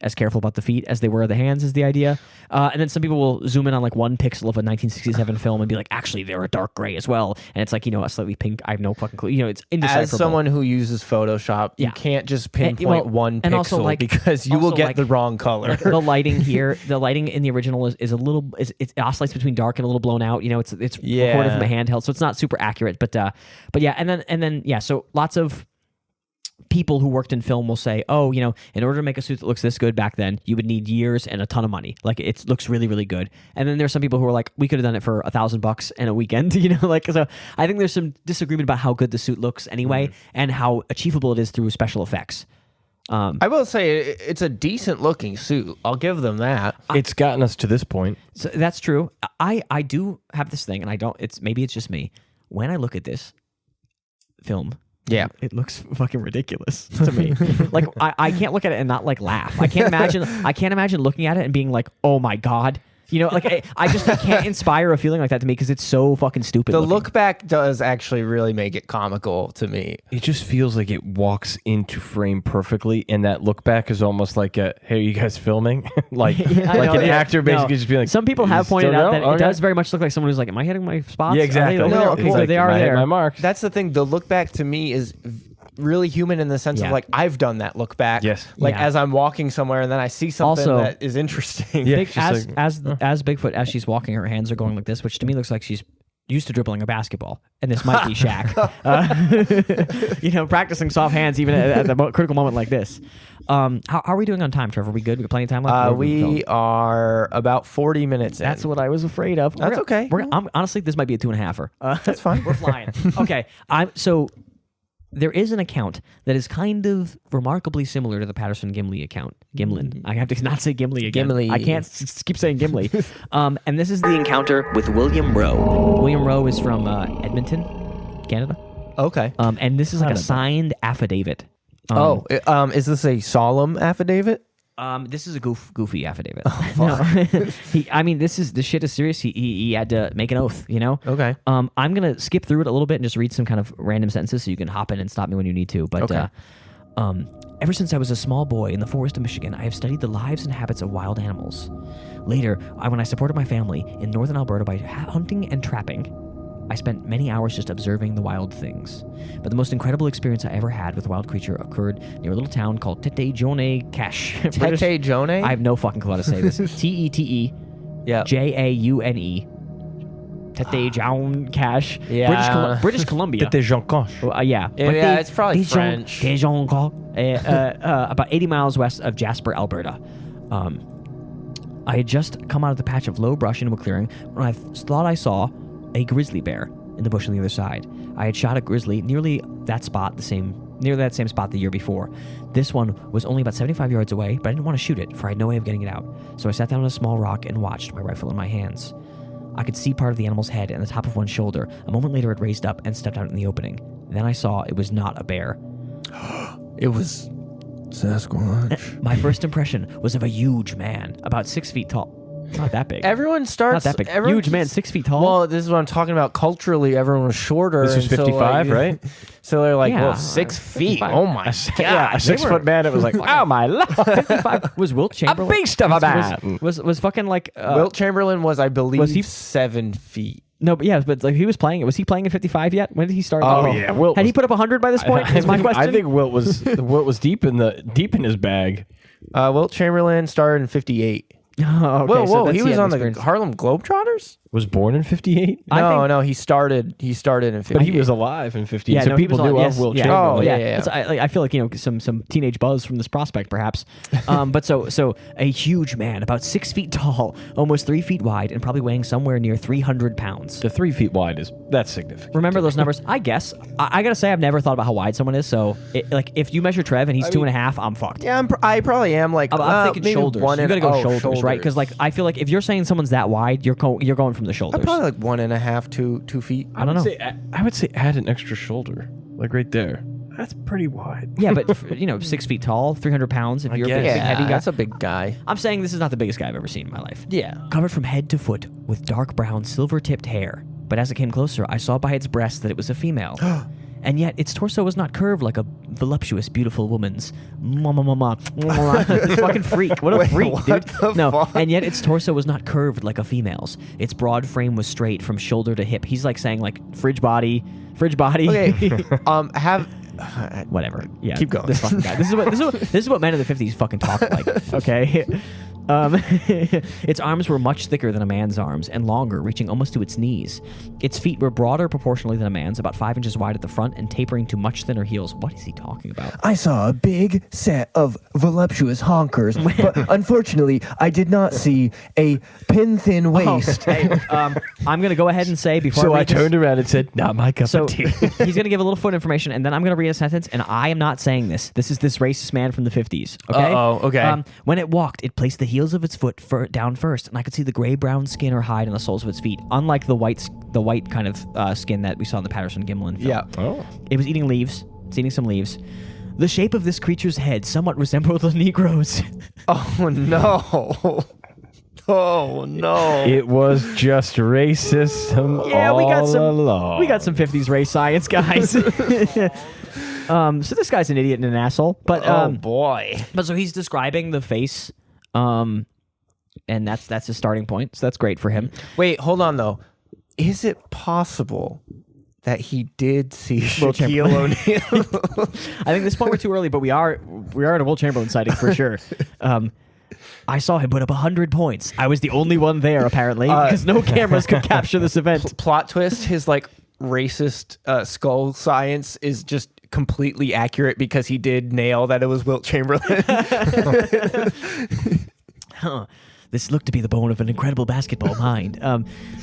as careful about the feet as they were the hands is the idea. And then some people will zoom in on like one pixel of a 1967 film and be like, actually, they're a dark gray as well. And it's like, a slightly pink. I have no fucking clue. It's indecipherable. As someone who uses Photoshop, you can't just pinpoint one pixel also, because you will get the wrong color. Like the lighting here, the lighting in the original is a little, it oscillates between dark and a little blown out. It's recorded from a handheld, so it's not super accurate. But yeah, and then so lots of people who worked in film will say, oh, in order to make a suit that looks this good back then, you would need years and a ton of money. Like it looks really, really good. And then there's some people who are like, we could have done it for $1,000 in a weekend. So I think there's some disagreement about how good the suit looks anyway, and how achievable it is through special effects. I will say it's a decent looking suit. I'll give them that. It's gotten us to this point. So that's true. I do have this thing, and I don't. Maybe it's just me. When I look at this film. Yeah, it looks fucking ridiculous to me. Like I can't look at it and not like laugh. I can't imagine looking at it and being like, oh my god. I can't inspire a feeling like that to me because it's so fucking stupid. The look back does actually really make it comical to me. It just feels like it walks into frame perfectly, and that look back is almost like a, hey, are you guys filming? Actor basically just being like. Some people have pointed out that it does very much look like someone who's like, am I hitting my spots? Yeah, exactly. They are there. My marks. That's the thing. The look back to me is really human in the sense of like I've done that look back. Yes. As I'm walking somewhere and then I see something that is interesting. Yeah. As Bigfoot, as she's walking, her hands are going like this, which to me looks like she's used to dribbling a basketball, and this might be Shaq. Practicing soft hands even at the critical moment like this. How are we doing on time, Trevor? Are we good? We got plenty of time left? We are about 40 minutes in. That's what I was afraid of. That's okay. Honestly, this might be a 2.5-er. That's fine. We're flying. Okay. There is an account that is kind of remarkably similar to the Patterson Gimli account. Gimlin. I have to not say Gimli again. Gimli. I can't keep saying Gimli. And this is the encounter with William Rowe. William Rowe is from Edmonton, Canada. Okay. And this is like a signed affidavit. Is this a solemn affidavit? This is a goofy affidavit. This shit is serious. He had to make an oath, Okay. I'm gonna skip through it a little bit and just read some kind of random sentences so you can hop in and stop me when you need to. But okay. Ever since I was a small boy in the forest of Michigan, I have studied the lives and habits of wild animals. Later, when I supported my family in northern Alberta by hunting and trapping, I spent many hours just observing the wild things. But the most incredible experience I ever had with a wild creature occurred near a little town called Tete-Jaune Cache. Tete-Jaune? I have no fucking clue how to say this. Tete. Yeah. Jaune. Tete Jaune Cache. Yeah. British Columbia. Tete Jean Cache. Yeah. Yeah, it's probably French. Tete Jaune Cache. About 80 miles west of Jasper, Alberta. I had just come out of the patch of low brush into a clearing when I thought I saw a grizzly bear in the bush on the other side. I had shot a grizzly nearly that same spot the year before. This one was only about 75 yards away, but I didn't want to shoot it, for I had no way of getting it out. So I sat down on a small rock and watched, my rifle in my hands. I could see part of the animal's head and the top of one shoulder. A moment later, it raised up and stepped out in the opening. Then I saw it was not a bear. It was Sasquatch. My first impression was of a huge man, about 6 feet tall. Not that big. Everyone starts... Not that big. Huge man, 6 feet tall. Well, this is what I'm talking about. Culturally, everyone was shorter. This was 55, right? So they're like, Yeah, well, 6 feet. 55. Oh, my God. Yeah, a 6 foot man. It was like, oh my lord. 55. Was Wilt Chamberlain? A beast of a man. Was fucking like... Wilt Chamberlain was, I believe, was he- 7 feet. No, but yeah, but like he was playing it. Was he playing at 55 yet? When did he start? Oh, yeah, Wilt Had he was- put up 100 by this point? Is my question. I think Wilt was deep in his bag. Wilt Chamberlain started in 58. Oh, okay, Whoa, so whoa, that's he was on the experience. Harlem Globetrotters? Was born in 58. No, he started in 58. But he was alive in 58. Yeah, so no, he people was knew on- of yes, Wilt yeah. Chamberlain. Oh, yeah. That's- I feel like some teenage buzz from this prospect, perhaps. But so a huge man, about 6 feet tall, almost 3 feet wide, and probably weighing somewhere near 300 pounds. The 3 feet wide that's significant. Remember those numbers? I guess. I gotta say, I've never thought about how wide someone is. So, like, if you measure Trev and he's 2.5, I'm fucked. Yeah, I probably am like... I'm thinking maybe shoulders. one You and- gotta go oh, shoulders, right? Because like I feel like if you're saying someone's that wide, you're going from the shoulders. Probably like 1.5, 2 feet. I don't know. I would say add an extra shoulder, like right there. That's pretty wide. Yeah, but 6 feet tall, 300 pounds. If you're a big, guess. big, heavy guy, that's a big guy. I'm saying this is not the biggest guy I've ever seen in my life. Yeah. Covered from head to foot with dark brown, silver-tipped hair. But as it came closer, I saw by its breast that it was a female. And yet, its torso was not curved like a voluptuous, beautiful woman's. This fucking freak. What a Wait, freak, what dude. the No, fuck? and yet its torso was not curved like a female's. Its broad frame was straight from shoulder to hip. He's like saying like fridge body. Okay. Whatever. Yeah. Keep going. This fucking guy. This is what men in the 50s fucking talk like. Okay. Its arms were much thicker than a man's arms and longer, reaching almost to its knees. Its feet were broader proportionally than a man's, about 5 inches wide at the front and tapering to much thinner heels. What is he talking about? I saw a big set of voluptuous honkers, but unfortunately, I did not see a pin-thin waist. Hey, I'm going to go ahead and say before So I read this- turned around and said, "Not my cup So of tea." he's going to give a little foot information, and then I'm going to read a sentence, and I am not saying this. This is this racist man from the 50s. Okay. Uh-oh, okay. When it walked, it placed the heels of its foot down first, and I could see the gray-brown skin or hide on the soles of its feet, unlike the white kind of skin that we saw in the Patterson Gimlin film. Yeah. Oh. It was eating leaves. It's eating some leaves. The shape of this creature's head somewhat resembled a Negro's. Oh, no. Oh, no. It was just racism along. We got some 50s race science, guys. So this guy's an idiot and an asshole. But Oh, boy. But so he's describing the face, and that's his starting point. So that's great for him. Wait, hold on, though. Is it possible that he did see Will Shaquille O'Neal? I think this point we're too early, but we are at a Will Chamberlain sighting for sure. I saw him put up 100 points. I was the only one there apparently because no cameras could capture this event. Plot twist, his like racist skull science is just completely accurate because he did nail that it was Wilt Chamberlain. This looked to be the bone of an incredible basketball mind.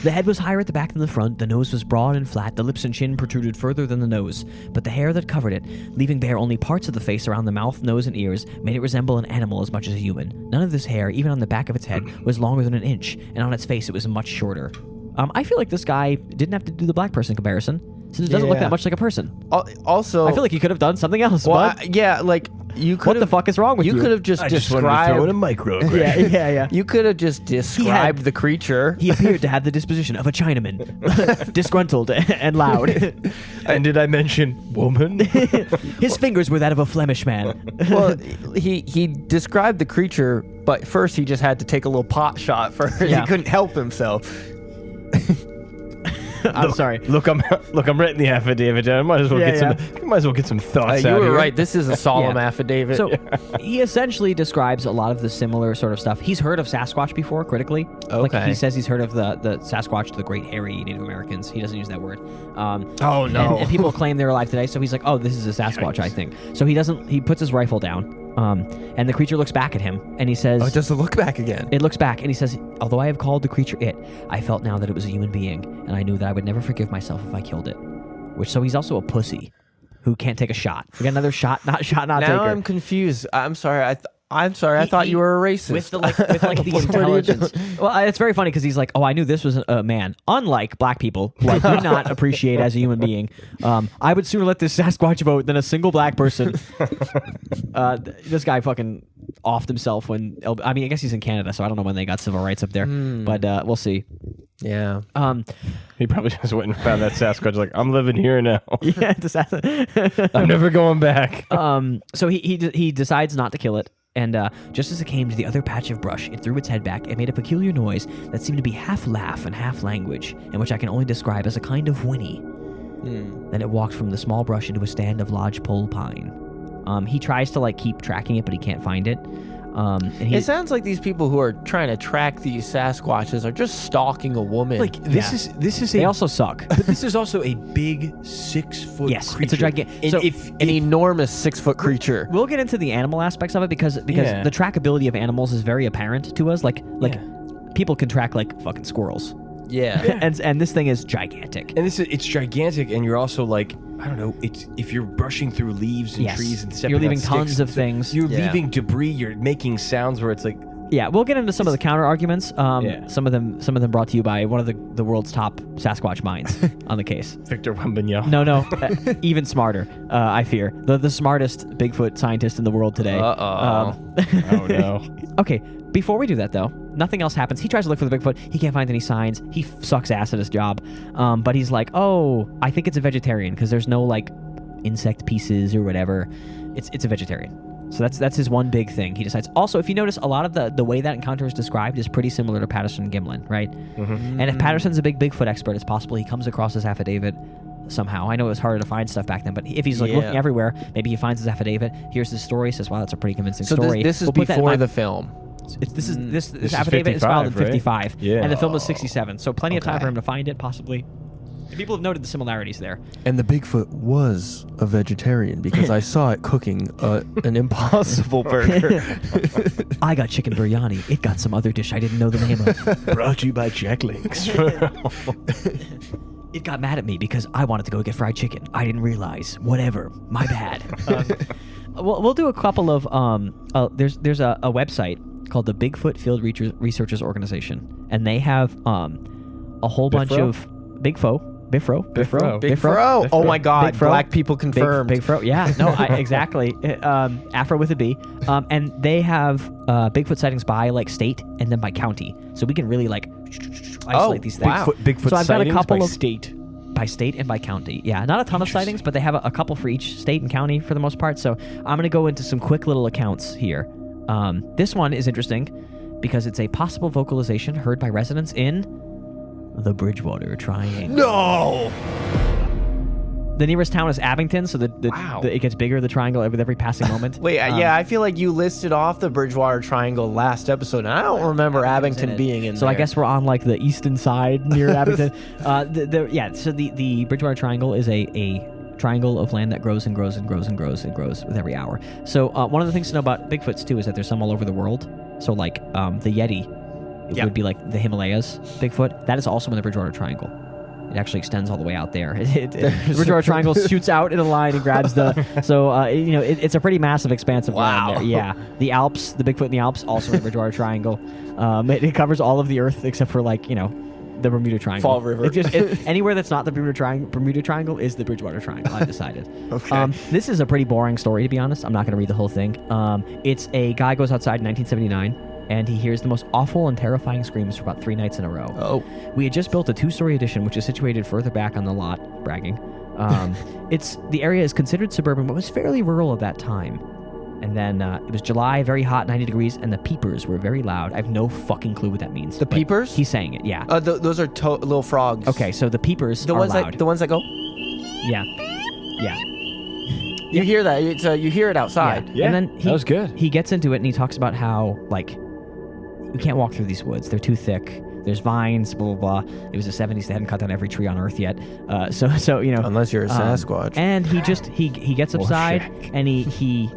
The head was higher at the back than the front, the nose was broad and flat, the lips and chin protruded further than the nose, but the hair that covered it, leaving bare only parts of the face around the mouth, nose, and ears, made it resemble an animal as much as a human. None of this hair, even on the back of its head, was longer than an inch, and on its face it was much shorter. I feel like this guy didn't have to do the black person comparison, since it doesn't look Yeah. that much like a person. Also, I feel like he could have done something else, well, but yeah, like you could. what the fuck is wrong with you? You could have just I just wanted to throw in a described. microaggression. yeah. You could have just described the creature. He appeared to have the disposition of a Chinaman, disgruntled and loud. And did I mention woman? His fingers were that of a Flemish man. Well, he described the creature, but first he just had to take a little pot shot first. Yeah. He couldn't help himself. I'm sorry. Look, I'm writing the affidavit. I might as well get some thoughts. You out were here. right. This is a solemn Yeah. affidavit. So he essentially describes a lot of the similar sort of stuff. He's heard of Sasquatch before, critically. Like Okay. he says he's heard of the Sasquatch, the Great Hairy Native Americans. He doesn't use that word. Oh, no. And people claim they're alive today. So he's like, oh, this is a Sasquatch, I think. So he puts his rifle down. And the creature looks back at him, and he says, Oh, it doesn't look back again. it looks back, and he says, although I have called the creature it, I felt now that it was a human being, and I knew that I would never forgive myself if I killed it. So he's also a pussy who can't take a shot. We got another shot, not taker. Now I'm confused. I'm sorry. I'm sorry. I thought you were a racist. With the intelligence. Well, it's very funny because he's like, oh, I knew this was a man. Unlike black people, who I do not appreciate as a human being, I would sooner let this Sasquatch vote than a single black person. This guy fucking offed himself when... I mean, I guess he's in Canada, so I don't know when they got civil rights up there. But we'll see. Yeah. He probably just went and found that Sasquatch. Like, I'm living here now. Yeah, I'm never going back. So he decides not to kill it. And just as it came to the other patch of brush, it threw its head back and made a peculiar noise that seemed to be half laugh and half language, and which I can only describe as a kind of whinny. Then it walked from the small brush into a stand of lodgepole pine. He tries to keep tracking it, but he can't find it. It sounds like these people who are trying to track these Sasquatches are just stalking a woman. Like this is They also suck. But this is also a big 6-foot Yes, creature. it's a gigantic. And So an enormous 6-foot creature. we'll get into the animal aspects of it because Yeah. the trackability of animals is very apparent to us. People can track fucking squirrels. Yeah. And this thing is gigantic. And it's gigantic, and you're also I don't know. It's if you're brushing through leaves and Yes. trees and stepping You're on leaving sticks tons of and stuff, things. You're Yeah. leaving debris. You're making sounds where it's like. Yeah, we'll get into some of the counter arguments. Yeah. Some of them brought to you by one of the world's top Sasquatch minds on the case. Victor Wembanyama. No, even smarter. I fear the smartest Bigfoot scientist in the world today. Uh-oh. Oh no. Okay, before we do that though, nothing else happens. He tries to look for the Bigfoot. He can't find any signs. He sucks ass at his job. But he's like, oh, I think it's a vegetarian because there's no insect pieces or whatever. It's a vegetarian. So that's his one big thing. He decides. Also, if you notice, a lot of the way that encounter is described is pretty similar to Patterson and Gimlin, right? Mm-hmm. And if Patterson's a big Bigfoot expert, it's possible he comes across his affidavit somehow. I know it was harder to find stuff back then, but if he's looking everywhere, maybe he finds his affidavit, hears his story, says, wow, that's a pretty convincing story. So this is We'll put that in before my- the film. This is affidavit is filed in 55, right? 55, Yeah. and the film was 67. So plenty of time Okay. for him to find it, possibly. And people have noted the similarities there. And the Bigfoot was a vegetarian because I saw it cooking an Impossible Burger. I got chicken biryani. It got some other dish I didn't know the name of. Brought to you by Jack Links. It got mad at me because I wanted to go get fried chicken. I didn't realize. Whatever. My bad. We'll do a couple of... there's a website called the Bigfoot Field Researchers Organization, and they have a whole bunch of... BFRO. Oh my God. BFRO. Black people confirmed. Bigfro. Yeah. No. Exactly. Afro with a B. And they have Bigfoot sightings by state and then by county, so we can really isolate these things. Wow. Bigfoot So I've got a sightings couple by of state. by state and by county. Yeah, not a ton of sightings, but they have a couple for each state and county for the most part. So I'm going to go into some quick little accounts here. This one is interesting because it's a possible vocalization heard by residents in the Bridgewater Triangle. No. The nearest town is Abington, so it gets bigger, the triangle, with every passing moment. Wait, I feel like you listed off the Bridgewater Triangle last episode, and I don't remember Abington being in there. So I guess we're on the eastern side near Abington. So the Bridgewater Triangle is a triangle of land that grows and grows and grows and grows and grows with every hour. So one of the things to know about Bigfoots too is that there's some all over the world. So the Yeti would be the Himalayas Bigfoot. That is also in the Bridgewater Triangle. It actually extends all the way out there. The Bridgewater Triangle shoots out in a line and grabs it's a pretty massive expanse of land there. Yeah. The Alps, the Bigfoot in the Alps, also in the Bridgewater Triangle. It covers all of the Earth except for the Bermuda Triangle. Fall River. Anywhere that's not the Bermuda Triangle is the Bridgewater Triangle, I've decided. Okay. This is a pretty boring story, to be honest. I'm not going to read the whole thing. It's a guy goes outside in 1979, and he hears the most awful and terrifying screams for about 3 nights in a row. Oh. We had just built a 2-story addition, which is situated further back on the lot, bragging. The area is considered suburban, but was fairly rural at that time. And then it was July, very hot, 90 degrees, and the peepers were very loud. I have no fucking clue what that means. The peepers? He's saying it, yeah. Those are little frogs. Okay, so the peepers The are ones loud. the ones that go. Yeah. Yeah. You hear that? It's you hear it outside. Yeah, and then that was good. He gets into it and he talks about how, like, you can't walk through these woods. They're too thick. There's vines, blah, blah, blah. It was the 70s. They hadn't cut down every tree on Earth yet. So you know. Unless you're a Sasquatch. And he gets upside and he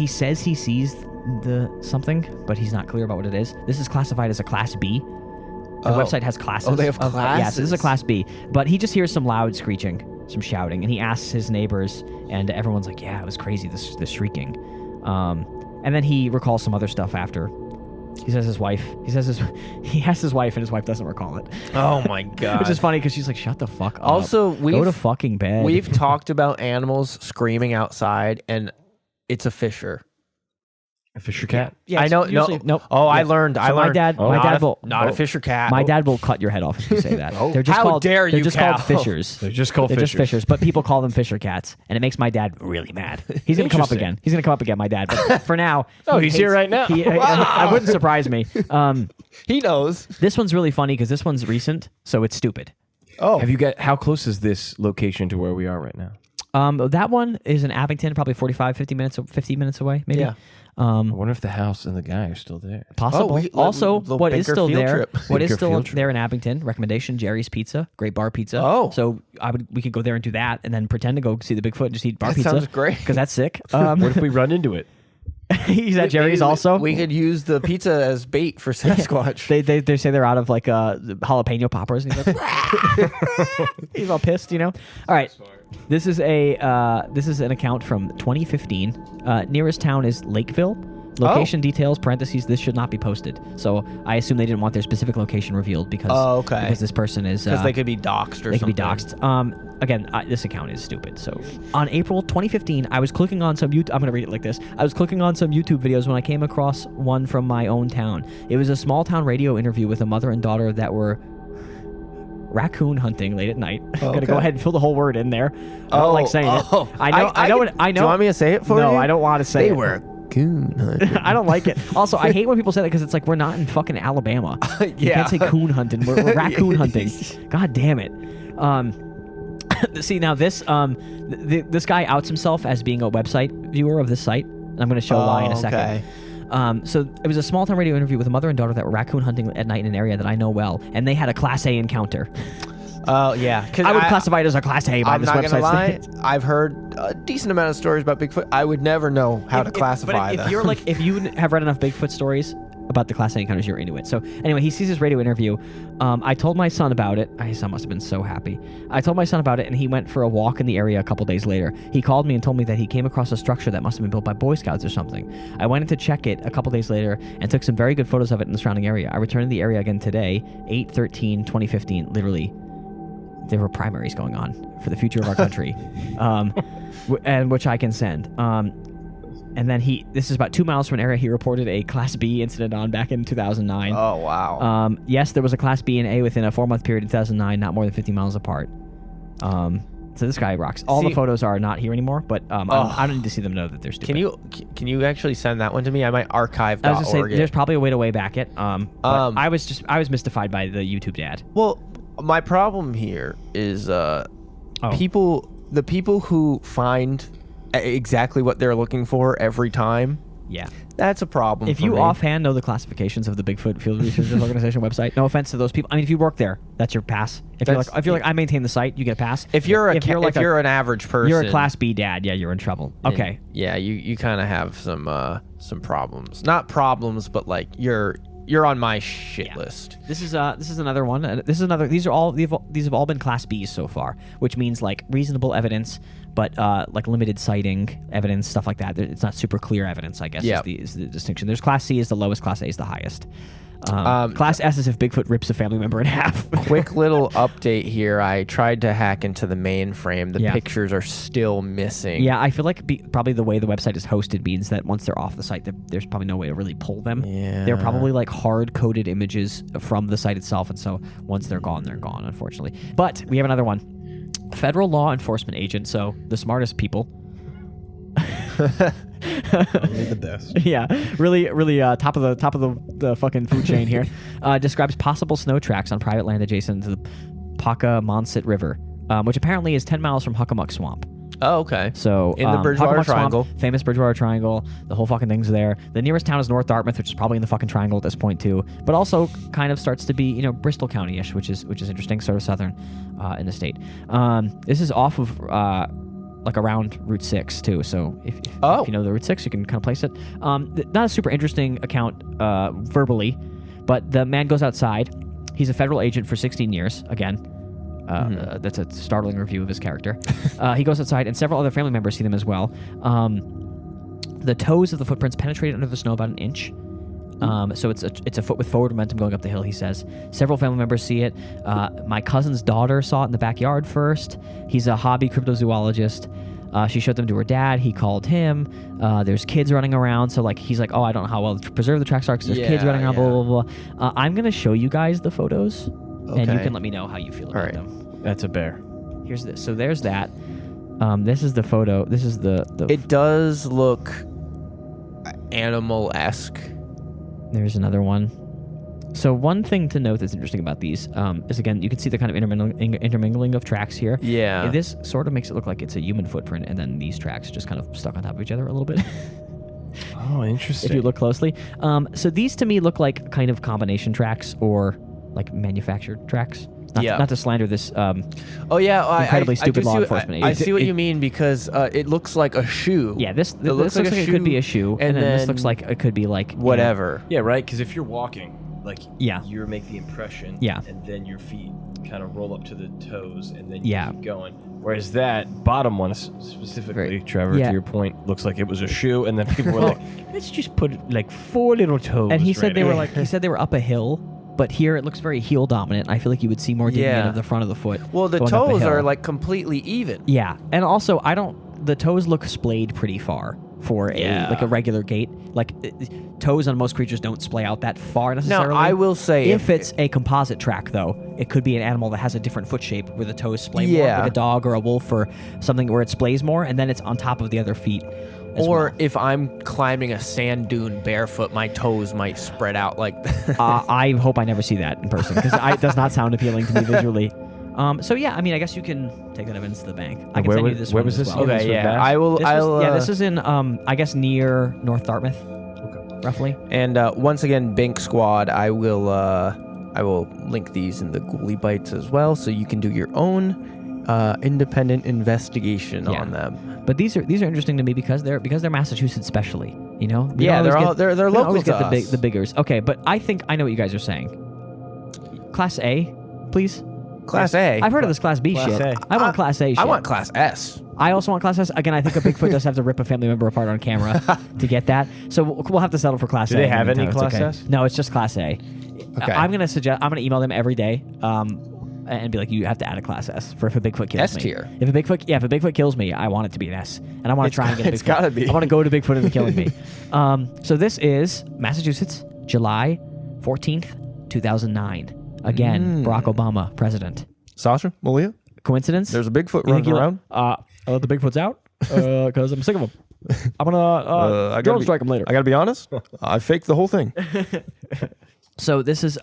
says he sees the something, but he's not clear about what it is. This is classified as a Class B. The website has classes. Oh, they have classes? Yes, this is a Class B. But he just hears some loud screeching, some shouting, and he asks his neighbors, and everyone's like, yeah, it was crazy, this shrieking. And then he recalls some other stuff after. He says his wife. He asks his wife, and his wife doesn't recall it. Oh my god! Which is funny because she's like, "Shut the fuck up." Also, go to fucking bed. We've talked about animals screaming outside, and it's a fisher. A fisher cat? Yeah, I know. usually, No. Nope. Oh, Yeah. I learned. So my dad will not a fisher cat. My dad will cut your head off if you say that. They're just How called, dare they're you, just Cal? called fishers. They're just called They're fishers. just fishers, but people call them fisher cats, and it makes my dad really mad. He's gonna come up again. He's gonna come up again, my dad. But for now, Oh, he's here right now. I wouldn't surprise me. He knows. This one's really funny because this one's recent, so it's stupid. Oh, Have you got, how close is this location to where we are right now? That one is in Abington, probably 50 minutes away, maybe. Yeah. I wonder if the house and the guy are still there. Possible. Also, little what is Baker still field there? trip. What is Baker still field trip. there in Abington? Recommendation: Jerry's Pizza, great bar pizza. Oh. So we could go there and do that, and then pretend to go see the Bigfoot and just eat bar That pizza. sounds great. because that's sick. What if we run into it? He's at Jerry's also. We could use the pizza as bait for Sasquatch. They say they're out of like jalapeno poppers, and he's like, he's all pissed, you know. All right, this is an account from 2015. Nearest town is Lakeville. Location details, parentheses, this should not be posted. So I assume they didn't want their specific location revealed because because this person is Because they could be doxxed or they something. could be doxxed. Again, this account is stupid. So on April 2015, I was clicking on some I'm going to read it like this. I was clicking on some YouTube videos when I came across one from my own town. It was a small town radio interview with a mother and daughter that were raccoon hunting late at night. I'm going to go ahead and fill the whole word in there. I don't like saying it. I know. Do you want me to say it for you? No, I don't want to say it. They were coon hunting. I don't like it. Also, I hate when people say that because it's like we're not in fucking Alabama. You Yeah. can't say coon hunting. We're raccoon hunting. God damn it. See now this this guy outs himself as being a website viewer of this site. I'm going to show why in a second. Okay. So it was a small town radio interview with a mother and daughter that were raccoon hunting at night in an area that I know well, and they had a Class A encounter. Oh yeah. I would classify it as a Class A by I'm this not website. gonna lie. I've heard a decent amount of stories about Bigfoot. I would never know how to classify But them. if you're like, if you have read enough Bigfoot stories about the Class A encounters, you're into it. So anyway, he sees this radio interview. I told my son about it. His son must have been so happy. I told my son about it, and he went for a walk in the area a couple days later. He called me and told me that he came across a structure that must have been built by Boy Scouts or something. I went in to check it a couple days later and took some very good photos of it in the surrounding area. I returned to the area again today, 8/13/2015, literally. There were primaries going on for the future of our country, and which I can send. And then this is about 2 miles from an area he reported a Class B incident on back in 2009. Oh wow. Yes, there was a Class B and A within a 4-month period in 2009, not more than 50 miles apart. So this guy rocks. All the photos are not here anymore, but I don't need to see them know that they're stupid. Can you actually send that one to me? I might archive.org. I was just saying, there's probably a way to way back it. But I was mystified by the YouTube dad. Well, my problem here is the people who find exactly what they're looking for every time. Yeah. That's a problem. If for you me. offhand know the classifications of the Bigfoot Field Researchers Organization website, no offense to those people. I mean, if you work there, that's your pass. If you're like I maintain the site, you get a pass. If you're an average person, you're a Class B dad. Yeah, you're in trouble. Okay. Yeah, you kind of have some problems. Not problems, but like you're on my shit list. This is another one. These have all been Class Bs so far, which means like reasonable evidence, but like limited sighting evidence, stuff like that. It's not super clear evidence, I guess. Is the distinction. There's Class C is the lowest, Class A is the highest. Class S is if Bigfoot rips a family member in half. Quick little update here. I tried to hack into the mainframe. The pictures are still missing. Yeah, I feel like probably the way the website is hosted means that once they're off the site, there's probably no way to really pull them. Yeah. They're probably like hard-coded images from the site itself, and so once they're gone, unfortunately. But we have another one. Federal law enforcement agent, so the smartest people. Only the best. Yeah, really, really top of the fucking food chain here. Describes possible snow tracks on private land adjacent to the Pocahontas River, which apparently is 10 miles from Huckamuck Swamp. Oh, okay. So in the Bridgewater Huckamuck Triangle. Swamp, famous Bridgewater Triangle. The whole fucking thing's there. The nearest town is North Dartmouth, which is probably in the fucking triangle at this point too. But also kind of starts to be, Bristol County-ish, which is interesting, sort of southern in the state. This is off of like around Route 6 too. So if you know the Route 6, you can kind of place it. Not a super interesting account verbally, but the man goes outside. He's a federal agent for 16 years. Again. That's a startling review of his character. He goes outside, and several other family members see them as well. The toes of the footprints penetrated under the snow about an inch. So it's a foot with forward momentum going up the hill, he says. Several family members see it. My cousin's daughter saw it in the backyard first. He's a hobby cryptozoologist. She showed them to her dad. He called him. There's kids running around. So he's like, I don't know how well preserved the tracks are because there's kids running around, blah, blah, blah. I'm going to show you guys the photos. Okay. And you can let me know how you feel about them. That's a bear. Here's this. So there's that. This is the photo. This is the It does look animal-esque. There's another one. So one thing to note that's interesting about these is, again, you can see the kind of intermingling of tracks here. Yeah. This sort of makes it look like it's a human footprint, and then these tracks just kind of stuck on top of each other a little bit. Oh, interesting. If you look closely. So these to me look like kind of combination tracks or like manufactured tracks. Not to slander this incredibly stupid law enforcement agency. I see what you mean because it looks like a shoe. Yeah, this looks like it could be a shoe, and then this looks like it could be like whatever. Yeah, right. Because if you're walking, you make the impression, and then your feet kind of roll up to the toes, and then you keep going. Whereas that bottom one specifically, Trevor, to your point, looks like it was a shoe, and then people were like, "Let's just put 4 little toes." And he said they were up a hill. But here it looks very heel dominant. I feel like you would see more digging of the front of the foot. Well, the toes are completely even. Yeah, and also the toes look splayed pretty far for a regular gait. Toes on most creatures don't splay out that far necessarily. Now, I will say if it's a composite track though, it could be an animal that has a different foot shape where the toes splay more, like a dog or a wolf or something where it splays more, and then it's on top of the other feet. Or if I'm climbing a sand dune barefoot, my toes might spread out like that. I hope I never see that in person because it does not sound appealing to me visually. So yeah, I mean, I guess you can take that evidence to the bank. I can send you this one as well. Okay, yeah, I will. This is in I guess near North Dartmouth, roughly. And once again, Bink Squad, I will link these in the Ghouly Bites as well, so you can do your own independent investigation on them. But these are interesting to me because they're Massachusetts especially. They're local to us. The biggers. Okay, but I think I know what you guys are saying. Class A, please. Class A. I've heard of this Class B shit. I want Class A shit. I want Class S. I also want Class S. Again, I think a Bigfoot does have to rip a family member apart on camera to get that. So we'll have to settle for Class A. Do they have any Class S? No, it's just Class A. Okay. I'm gonna email them every day. And be like, you have to add a Class S for if a Bigfoot kills me. S tier. If a Bigfoot kills me, I want it to be an S, and I want to try and get a Bigfoot. It's gotta be. I want to go to Bigfoot and killing me. So this is Massachusetts, July 14th, 2009. Again, Barack Obama, president. Sasha, Malia, coincidence? There's a Bigfoot running around. The Bigfoot's out because I'm sick of him. I'm gonna drone strike him later. I gotta be honest. I faked the whole thing. So this is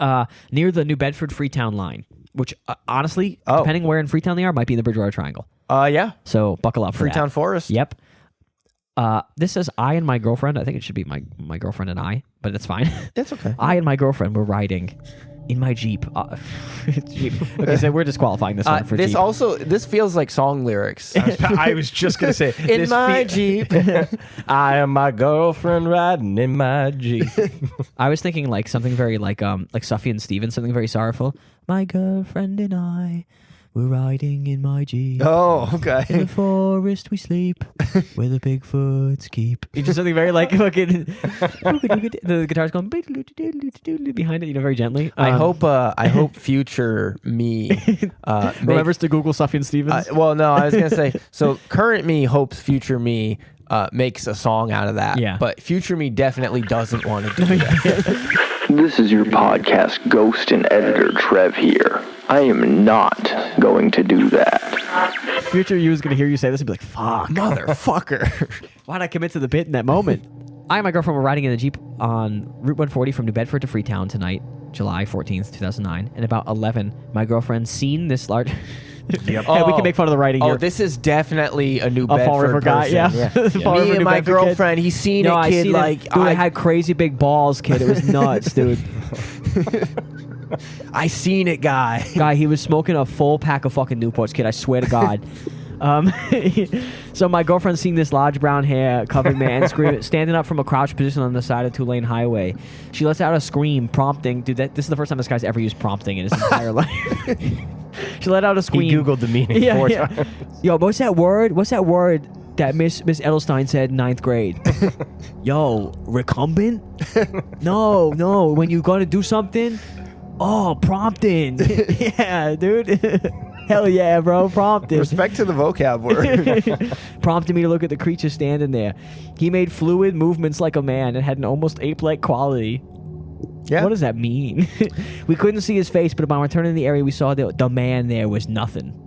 near the New Bedford Freetown line. Which, honestly, depending where in Freetown they are, might be in the Bridgewater Triangle. Yeah. So buckle up for Freetown that. Forest. Yep. This says I and my girlfriend. I think it should be my girlfriend and I, but it's fine. It's okay. I and my girlfriend were riding in my Jeep. Jeep. Okay, so we're disqualifying this one for this Jeep. This feels like song lyrics. I was just going to say. In my Jeep. I and my girlfriend riding in my Jeep. I was thinking like something very like Sufjan Stevens, something very sorrowful. My girlfriend and I were riding in my Jeep. Oh, okay. In the forest we sleep, where the Bigfoots keep. It's just something very like fucking. The guitar's going behind it, very gently. I hope future me remembers to Google Sufjan Stevens. Well, no, I was gonna say. So current me hopes future me makes a song out of that. Yeah. But future me definitely doesn't want to do that. This is your podcast ghost and editor Trev here. I am not going to do that. future you is going to hear you say this and be like, fuck. Motherfucker. Why'd I commit to the bit in that moment? I and my girlfriend were riding in a Jeep on Route 140 from New Bedford to Freetown tonight, July 14th, 2009. And about 11, my girlfriend seen this large... Yep. And we can make fun of the writing here. Oh, this is definitely a New Fall Bedford River guy, person. yeah. Fall River, Me and New my Bedford kid. girlfriend, he's seen No, it, I kid. seen Like, it. Dude, I had crazy big balls, kid. It was nuts, dude. I seen it, guy. Guy, he was smoking a full pack of fucking Newports, kid. I swear to God. So my girlfriend seen this large brown hair covered man standing up from a crouched position on the side of 2-lane highway. She lets out a scream, prompting. Dude, this is the first time this guy's ever used prompting in his entire life. She let out a scream. He Googled the meaning 4 times. Yo, what's that word? What's that word that Miss Edelstein said in 9th grade? Yo, recumbent? No. When you gonna do something? Oh, prompting. Yeah, dude. Hell yeah, bro. Prompted. Respect to the vocab word. Prompted me to look at the creature standing there. He made fluid movements like a man and had an almost ape-like quality. Yeah. What does that mean? We couldn't see his face, but upon returning to the area, we saw the man there was nothing.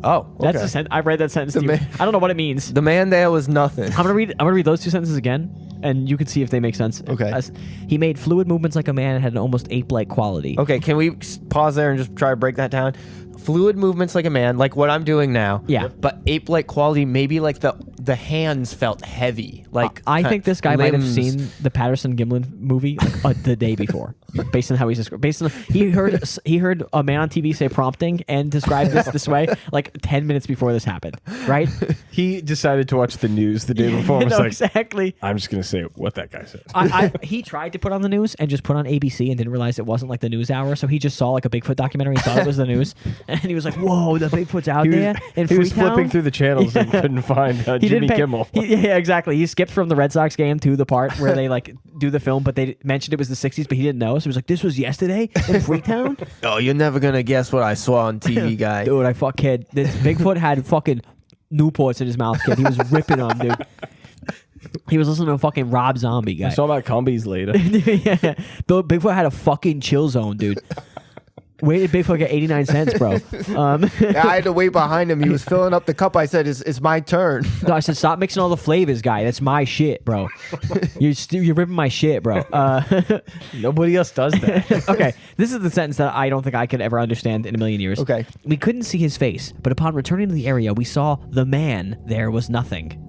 Oh, okay. That's a sentence. I read that sentence. To you. I don't know what it means. The man there was nothing. I'm gonna read those 2 sentences again, and you can see if they make sense. Okay. He made fluid movements like a man and had an almost ape-like quality. Okay, can we pause there and just try to break that down? Fluid movements like a man, like what I'm doing now. Yeah. But ape-like quality, maybe like the hands felt heavy. Like I think this guy might have limbs. seen the Patterson Gimlin movie the day before, based on how he's described. Based on he heard a man on TV say prompting and describe this way like 10 minutes before this happened, right? He decided to watch the news the day before. And was No, like, exactly. I'm just gonna say what that guy said. He tried to put on the news and just put on ABC and didn't realize it wasn't like the news hour, so he just saw like a Bigfoot documentary and thought it was the news, and he was like, "Whoa, the Bigfoot's out there!" In He was Freetown? flipping through the channels and couldn't find Jimmy Kimmel. Yeah, exactly. He skipped from the Red Sox game to the part where they like do the film, but they mentioned it was the 60s, but he didn't know, so he was like, "This was yesterday in Freetown." Oh, you're never gonna guess what I saw on TV, guy. Dude, I fuck kid. This Bigfoot had fucking Newports in his mouth, kid. He was ripping them, dude. He was listening to a fucking Rob Zombie guy. I saw about combis later. Yeah. Bigfoot had a fucking chill zone, dude. Where did Bigfoot get 89 cents, bro? I had to wait behind him. He was filling up the cup. I said, "It's my turn." No, I said, stop mixing all the flavors, guy. That's my shit, bro. You're ripping my shit, bro. Nobody else does that. Okay, this is the sentence that I don't think I could ever understand in a million years. Okay. We couldn't see his face, but upon returning to the area, we saw the man there was nothing.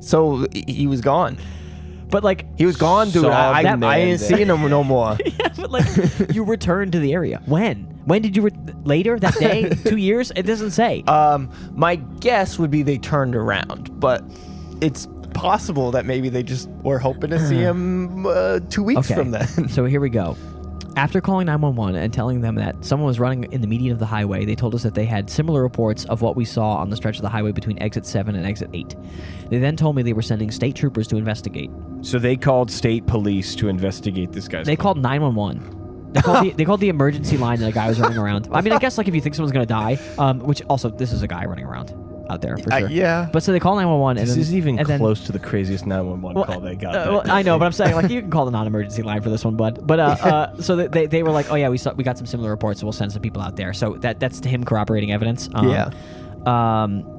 So he was gone. But like, He was gone, dude. Saw I that man ain't there. seen him no more. yeah, but like, you returned to the area. When? When did you later that day? 2 years? It doesn't say. My guess would be they turned around, but it's possible that maybe they just were hoping to see him 2 weeks from then. So here we go. After calling 911 and telling them that someone was running in the median of the highway, they told us that they had similar reports of what we saw on the stretch of the highway between exit 7 and exit 8. They then told me they were sending state troopers to investigate. So they called state police to investigate this guy's They claim. called 911. They called the emergency line that a guy was running around. I mean, I guess like if you think someone's gonna die, which also this is a guy running around out there for sure. Yeah. But so they call 911. This and is even and then, close to the craziest 911 call they got. well, I know, but I'm saying like you can call the non-emergency line for this one, bud. But so they were like, oh yeah, we got some similar reports, so we'll send some people out there. So that's to him corroborating evidence. Yeah.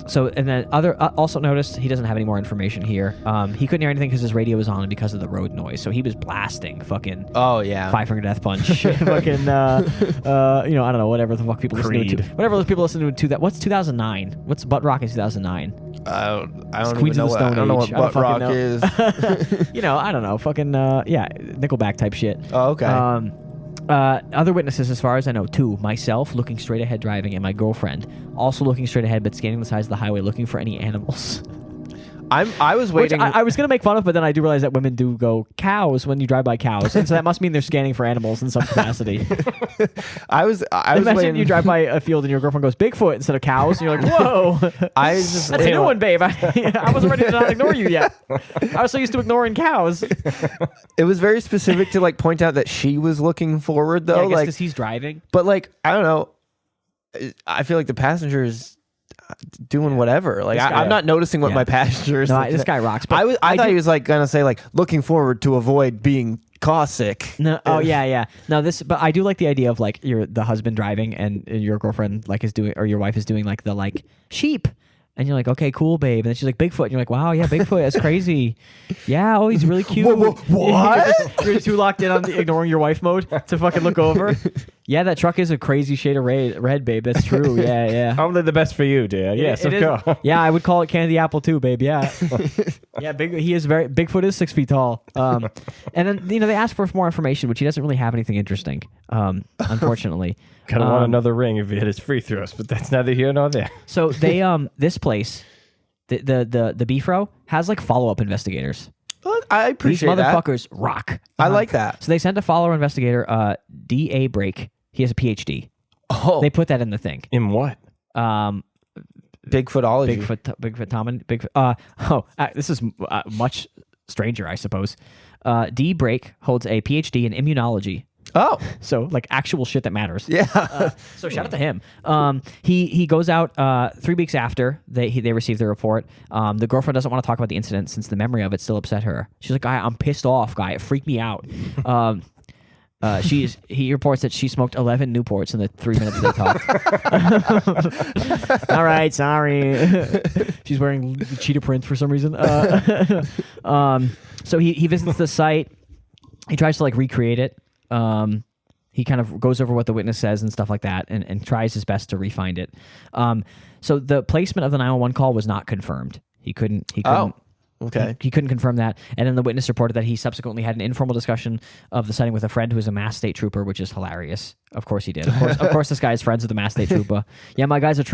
So and then also noticed he doesn't have any more information here. He couldn't hear anything because his radio was on and because of the road noise. So he was blasting fucking. Oh yeah. Five Finger Death Punch. Fucking I don't know, whatever the fuck people listen to. Whatever those people listen to. What's 2009? What's Butt Rock in 2009? I don't Queens even of the know Stone I don't know what Age. I don't butt rock fucking is. I don't know. Fucking Nickelback type shit. Oh, okay. Other witnesses, as far as I know, 2. Myself, looking straight ahead driving, and my girlfriend, also looking straight ahead but scanning the sides of the highway looking for any animals. I was Which waiting. I was going to make fun of, but then I do realize that women do go cows when you drive by cows. And so that must mean they're scanning for animals in some capacity. I was Imagine waiting. you drive by a field and your girlfriend goes, Bigfoot instead of cows. And you're like, whoa. That's a new one, babe. I wasn't ready to not ignore you yet. I was so used to ignoring cows. It was very specific to like point out that she was looking forward though. Yeah, I guess like, because he's driving. but like I don't know. I feel like the passengers doing whatever. Like I'm not noticing what my passengers. No, this guy rocks. But I thought he was like gonna say like looking forward to avoid being Cossack. No, yeah. No, but I do like the idea of like you're the husband driving and your girlfriend like is doing, or your wife is doing like the like sheep. And you're like, okay, cool, babe. And then she's like, Bigfoot. And you're like, wow, yeah, Bigfoot. That's crazy. Yeah, oh, he's really cute. What? You're too locked in on the ignoring your wife mode to fucking look over. Yeah, that truck is a crazy shade of red, babe. That's true. Yeah. Only the best for you, dear. Yes, of course. Yeah, I would call it candy apple too, babe. Yeah. Yeah, Bigfoot is 6 feet tall. And then, they ask for more information, which he doesn't really have anything interesting, unfortunately. Kind of want another ring if he hit his free throws, but that's neither here nor there. So they, this place, the BFRO has like follow-up investigators. Well, I appreciate These motherfuckers rock. I like that. So they sent a follower investigator, D.A. Brake. He has a PhD. Oh. They put that in the thing. In what? Bigfootology. This is much stranger, I suppose. D. Brake holds a PhD in immunology. Oh, so like actual shit that matters. Yeah. So shout out to him. He goes out 3 weeks after they receive the report. The girlfriend doesn't want to talk about the incident since the memory of it still upset her. She's like, I'm pissed off, guy. It freaked me out. He reports that she smoked 11 Newports in the 3 minutes they talked. All right, sorry. She's wearing cheetah print for some reason. So he visits the site. He tries to like recreate it. He kind of goes over what the witness says and stuff like that, and tries his best to re-find it. So the placement of the 911 call was not confirmed. He couldn't. Oh. Okay. He couldn't confirm that. And then the witness reported that he subsequently had an informal discussion of the sighting with a friend who is a Mass State Trooper, which is hilarious. Of course he did. Of course this guy is friends with the Mass State Trooper. Yeah, my friend's a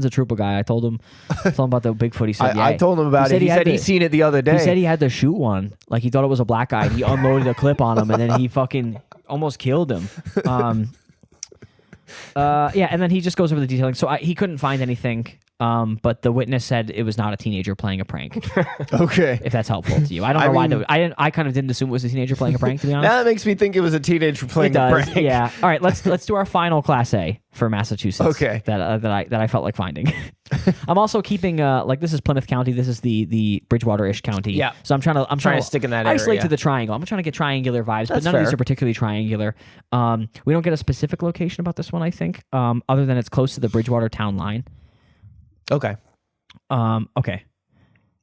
Trooper guy. I told him about the Bigfoot. He said, I told him about it. He said he'd seen it the other day. He said he had to shoot one. Like he thought it was a black guy. He unloaded a clip on him, and then he fucking almost killed him. And then he just goes over the detailing. So he couldn't find anything. But the witness said it was not a teenager playing a prank. Okay. If that's helpful to you. I don't know why. I kind of didn't assume it was a teenager playing a prank, to be honest. Now that makes me think it was a teenager playing a prank. Yeah. All right, let's do our final Class A for Massachusetts. Okay. That I felt like finding. I'm also keeping this is Plymouth County. This is the Bridgewater-ish county. Yeah. So I'm trying to stick in that area. Isolate to the triangle. I'm trying to get triangular vibes, but none of these are particularly triangular. We don't get a specific location about this one, I think, other than it's close to the Bridgewater town line. Okay. Okay.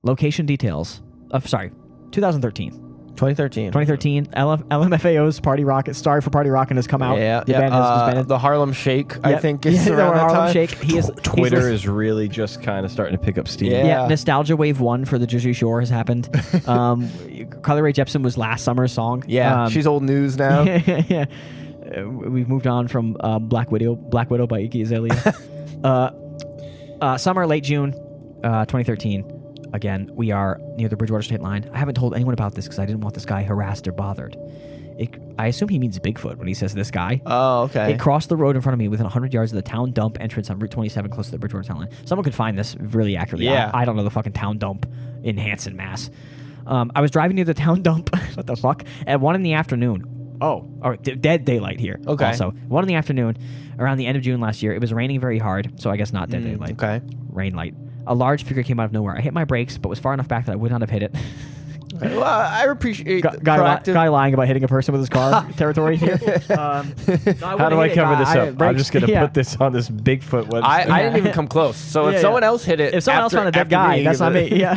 Location details. 2013. 2013, LMFAO's Party Rocket, Sorry for Party Rockin' has come out. Yeah, the band has been the Harlem Shake, I think, is around that Harlem time. Shake. Twitter is really just kind of starting to pick up steam. Yeah, Nostalgia Wave 1 for the Jersey Shore has happened. Carly Rae Jepsen was last summer's song. Yeah, she's old news now. Yeah. We've moved on from Black Widow by Iggy Azalea. Summer, late June, 2013. Again, we are near the Bridgewater state line. I haven't told anyone about this because I didn't want this guy harassed or bothered. I assume he means Bigfoot when he says this guy. Oh, okay. It crossed the road in front of me within 100 yards of the town dump entrance on Route 27 close to the Bridgewater town line. Someone could find this really accurately. Yeah. I don't know the fucking town dump in Hanson, Mass. I was driving near the town dump. What the fuck? At 1 in the afternoon. Dead daylight here. Okay. Also, 1 in the afternoon, around the end of June last year. It was raining very hard, so I guess not dead daylight. Okay. Rain light. A large figure came out of nowhere. I hit my brakes, but was far enough back that I would not have hit it. Well, I appreciate guy lying about hitting a person with his car territory here. How do I cover this up? I'm just going to put this on this Bigfoot website. I didn't even come close. So if someone else hit it, if someone else found a dead guy, that's not me. Yeah,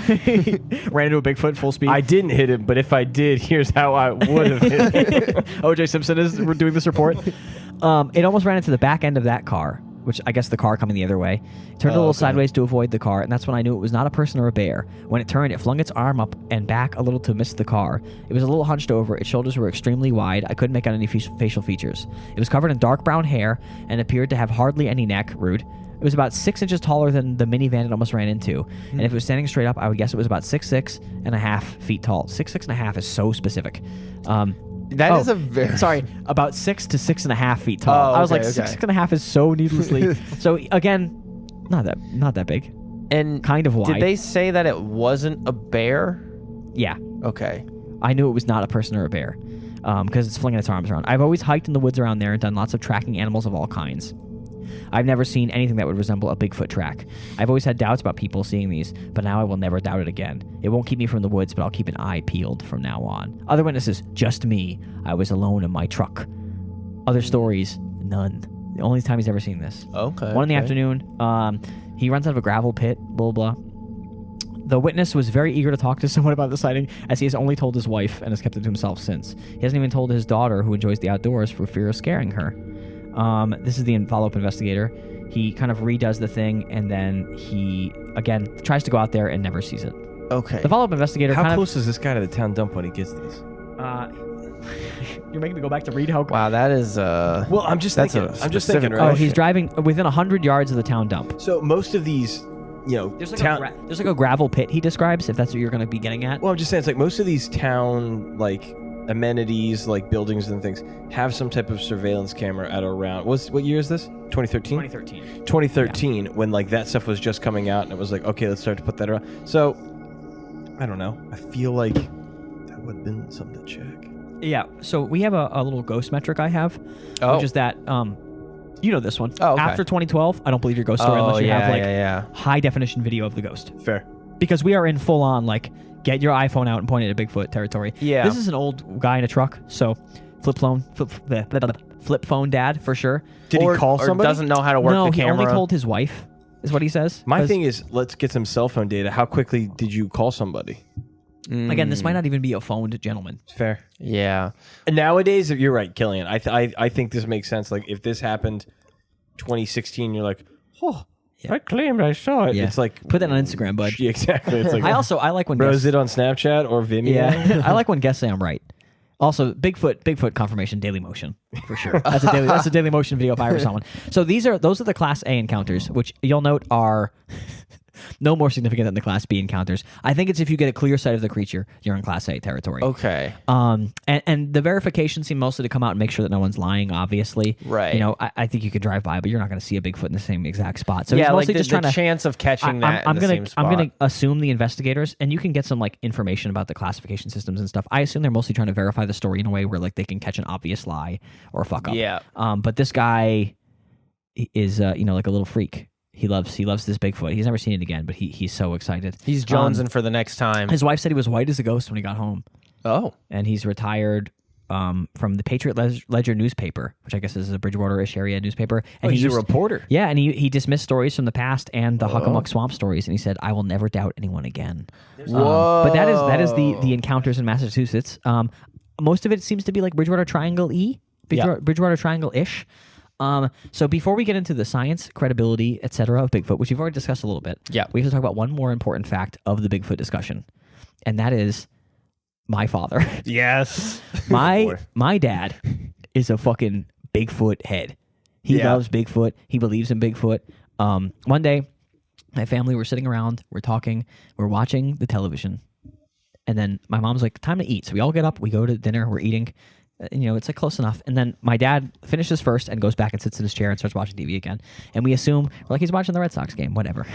ran into a Bigfoot full speed. I didn't hit it, but if I did, here's how I would have hit it. O.J. Simpson is doing this report. It almost ran into the back end of that car, which I guess the car coming the other way. Turned a little sideways to avoid the car, and that's when I knew it was not a person or a bear. When it turned, it flung its arm up and back a little to miss the car. It was a little hunched over. Its shoulders were extremely wide. I couldn't make out any facial features. It was covered in dark brown hair and appeared to have hardly any neck. Rude. It was about 6 inches taller than the minivan it almost ran into. And if it was standing straight up, I would guess it was about 6'6.5" feet tall. 6'6.5" is so specific. That is a very... Sorry, about 6 to 6.5 feet tall. I was like, 6.5 is so needlessly... So, again, not that big. And kind of wide. Did they say that it wasn't a bear? Yeah. Okay. I knew it was not a person or a bear because it's flinging its arms around. I've always hiked in the woods around there and done lots of tracking animals of all kinds. I've never seen anything that would resemble a Bigfoot track. I've always had doubts about people seeing these, but now I will never doubt it again. It won't keep me from the woods, but I'll keep an eye peeled from now on. Other witnesses, just me. I was alone in my truck. Other stories, none. The only time he's ever seen this. Okay. 1 in the afternoon. He runs out of a gravel pit, blah, blah. The witness was very eager to talk to someone about the sighting, as he has only told his wife and has kept it to himself since. He hasn't even told his daughter, who enjoys the outdoors, for fear of scaring her. This is the follow-up investigator. He kind of redoes the thing, and then he, again, tries to go out there and never sees it. Okay. The follow-up investigator How close is this guy to the town dump when he gets these? You're making me go back to read how... Wow, that is... Well, I'm just thinking, right? Oh, he's driving within 100 yards of the town dump. So most of these... there's like a gravel pit he describes, if that's what you're going to be getting at. Well, I'm just saying, it's like most of these town amenities, like buildings and things, have some type of surveillance camera at around. What year is this? 2013. 2013, when that stuff was just coming out, and it was like, okay, let's start to put that around. So, I don't know. I feel like that would have been something to check. Yeah. So we have a little ghost metric I have, which is that. You know this one. Oh, okay. After 2012, I don't believe your ghost story unless you have high definition video of the ghost. Fair. Because we are in full on get your iPhone out and point it at Bigfoot territory. Yeah. This is an old guy in a truck, so flip phone dad for sure. Did he call somebody? Or doesn't know how to work the camera? No, he only told his wife, is what he says. My thing is, let's get some cell phone data. How quickly did you call somebody? Again, this might not even be a phoned gentleman. Fair. Yeah. And nowadays, you're right, Killian. I think this makes sense. Like, if this happened 2016, you're like, oh, yeah. I claimed I saw it. Yeah. It's like... Put that on Instagram, bud. Yeah, exactly. It's like, I like when bro, guests... is it on Snapchat or Vimeo? Yeah. I like when guests say I'm right. Also, Bigfoot confirmation, Daily Motion, for sure. That's a Daily Motion video if I ever saw one. So those are the Class A encounters, which you'll note are... no more significant than the Class B encounters. I think it's if you get a clear sight of the creature, you're in Class A territory. Okay. And the verification seem mostly to come out and make sure that no one's lying, obviously. Right. I think you could drive by, but you're not going to see a Bigfoot in the same exact spot. So yeah, he's mostly the just trying to... chance of catching that in the same spot. I'm going to assume the investigators, and you can get some information about the classification systems and stuff. I assume they're mostly trying to verify the story in a way where they can catch an obvious lie or a fuck up. Yeah. But this guy is like a little freak. He loves this Bigfoot. He's never seen it again, but he's so excited. He's jonesing for the next time. His wife said he was white as a ghost when he got home. Oh. And he's retired from the Patriot Ledger newspaper, which I guess is a Bridgewater-ish area newspaper. And he's a reporter. Yeah, and he dismissed stories from the past and the Huckamuck Swamp stories, and he said, I will never doubt anyone again. Whoa. But that is the encounters in Massachusetts. Most of it seems to be like Bridgewater Triangle-y, Bridgewater Triangle-ish. So before we get into the science, credibility, etc. of Bigfoot, which we've already discussed a little bit, we have to talk about one more important fact of the Bigfoot discussion, and that is my father. Yes. My dad is a fucking Bigfoot head. He loves Bigfoot. He believes in Bigfoot. One day, my family were sitting around, we're talking, we're watching the television, and then my mom's like, time to eat. So we all get up, we go to dinner, we're eating. It's close enough. And then my dad finishes first and goes back and sits in his chair and starts watching TV again. And we assume, he's watching the Red Sox game, whatever.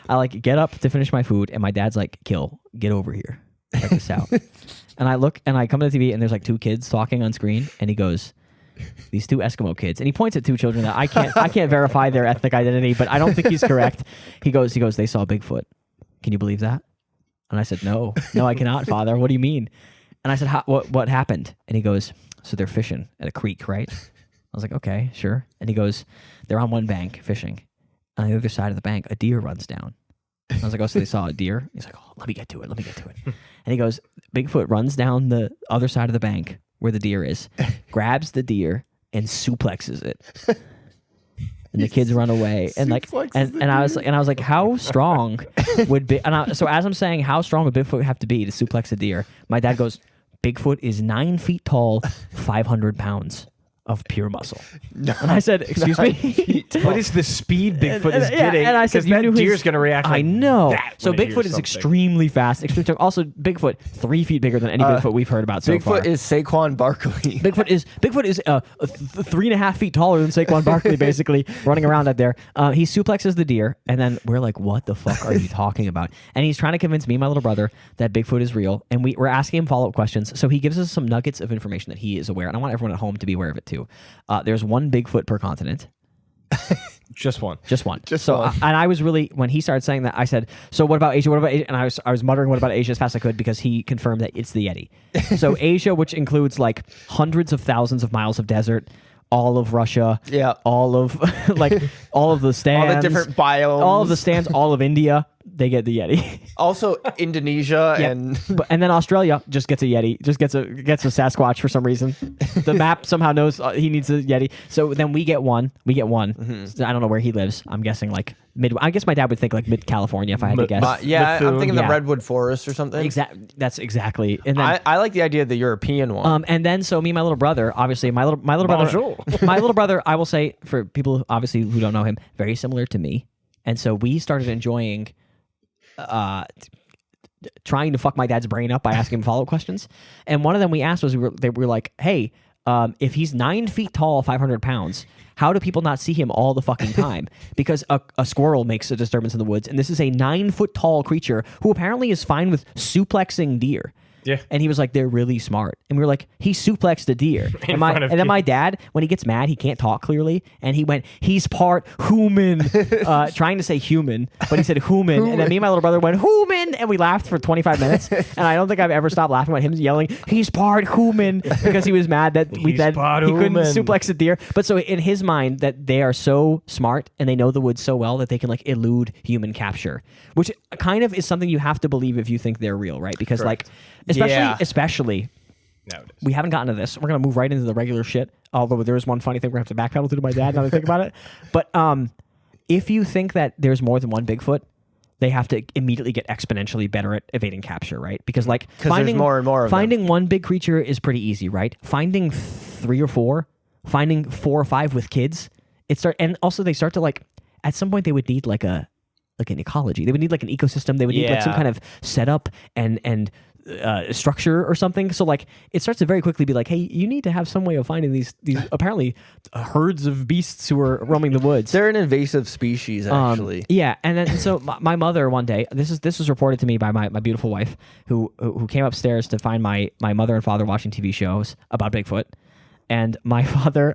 I get up to finish my food, and my dad's like, Kill, get over here. Check this out. And I look, and I come to the TV, and there's 2 kids talking on screen, and he goes, these 2 Eskimo kids. And he points at 2 children that I can't verify their ethnic identity, but I don't think he's correct. He goes, they saw Bigfoot. Can you believe that? And I said, no, I cannot, Father. What do you mean? And I said, what happened? And he goes, so they're fishing at a creek, right? I was like, okay, sure. And he goes, they're on one bank fishing. On the other side of the bank, a deer runs down. And I was like, oh, so they saw a deer? He's like, oh, let me get to it. And he goes, Bigfoot runs down the other side of the bank where the deer is, grabs the deer, and suplexes it. And the kids run away, and I was like, how strong would so as I'm saying, how strong would Bigfoot have to be to suplex a deer? My dad goes, Bigfoot is 9 feet tall, 500 pounds of pure muscle. And I said, excuse me? What is the speed Bigfoot is getting? And I said, that deer's going to react like I know. that So when it Bigfoot hears is something. extremely fast. Also, Bigfoot, 3 feet bigger than any Bigfoot we've heard about so far. Bigfoot is Saquon Barkley. Bigfoot is 3.5 feet taller than Saquon Barkley, basically, running around out there. He suplexes the deer, and then we're like, what the fuck are you talking about? And he's trying to convince me and my little brother that Bigfoot is real, and we're asking him follow-up questions. So he gives us some nuggets of information that he is aware, and I want everyone at home to be aware of it too. There's one Bigfoot per continent. Just one. Just one. Just so, one. And I was really, when he started saying that, I said, so what about Asia? What about Asia? And I was muttering what about Asia as fast as I could because he confirmed that it's the Yeti. So Asia, which includes like hundreds of thousands of miles of desert, all of Russia, all of all of the stands, all the different biomes, all of the stands, all of India, they get the Yeti. Also Indonesia and then Australia just gets a Yeti, just gets a Sasquatch for some reason. The map somehow knows he needs a Yeti. So then we get one. Mm-hmm. I don't know where he lives. I'm guessing like I guess my dad would think like mid California if I had to guess. I'm thinking the Redwood Forest or something. That's exactly. And then I like the idea of the European one. And then so me and my little brother, obviously my little brother, my little brother, I will say for people obviously who don't know him, very similar to me, and so we started enjoying. Trying to fuck my dad's brain up by asking him follow-up questions. And one of them we asked was, we were like, hey, if he's 9 feet tall, 500 pounds, how do people not see him all the fucking time? Because a squirrel makes a disturbance in the woods, and this is a 9 foot tall creature who apparently is fine with suplexing deer. Yeah. And he was like, they're really smart. And we were like, he suplexed a deer. And then my dad, when he gets mad, he can't talk clearly. And he went, he's part human, trying to say human, but he said human. And then me and my little brother went, human. And we laughed for 25 minutes. And I don't think I've ever stopped laughing about him yelling, he's part human, because he was mad that he couldn't suplex a deer. But so in his mind, that they are so smart and they know the woods so well that they can like elude human capture, which kind of is something you have to believe if you think they're real, right? Because Correct. like, especially nowadays. We haven't gotten to this. We're going to move right into the regular shit. Although there is one funny thing we're going to have to backpedal to my dad now that I think about it. But if you think that there's more than one Bigfoot, they have to immediately get exponentially better at evading capture, right? Because like finding more and more of finding one big creature is pretty easy, right? Finding 3 or 4, finding 4 or 5 with kids, and also they start to like at some point they would need like an ecology. They would need like an ecosystem. They would need like some kind of setup and structure or something. So like it starts to very quickly be like, hey, you need to have some way of finding these apparently herds of beasts who are roaming the woods. They're an invasive species, actually. Yeah, and then so my mother one day, this was reported to me by my beautiful wife who came upstairs to find my mother and father watching TV shows about Bigfoot, and my father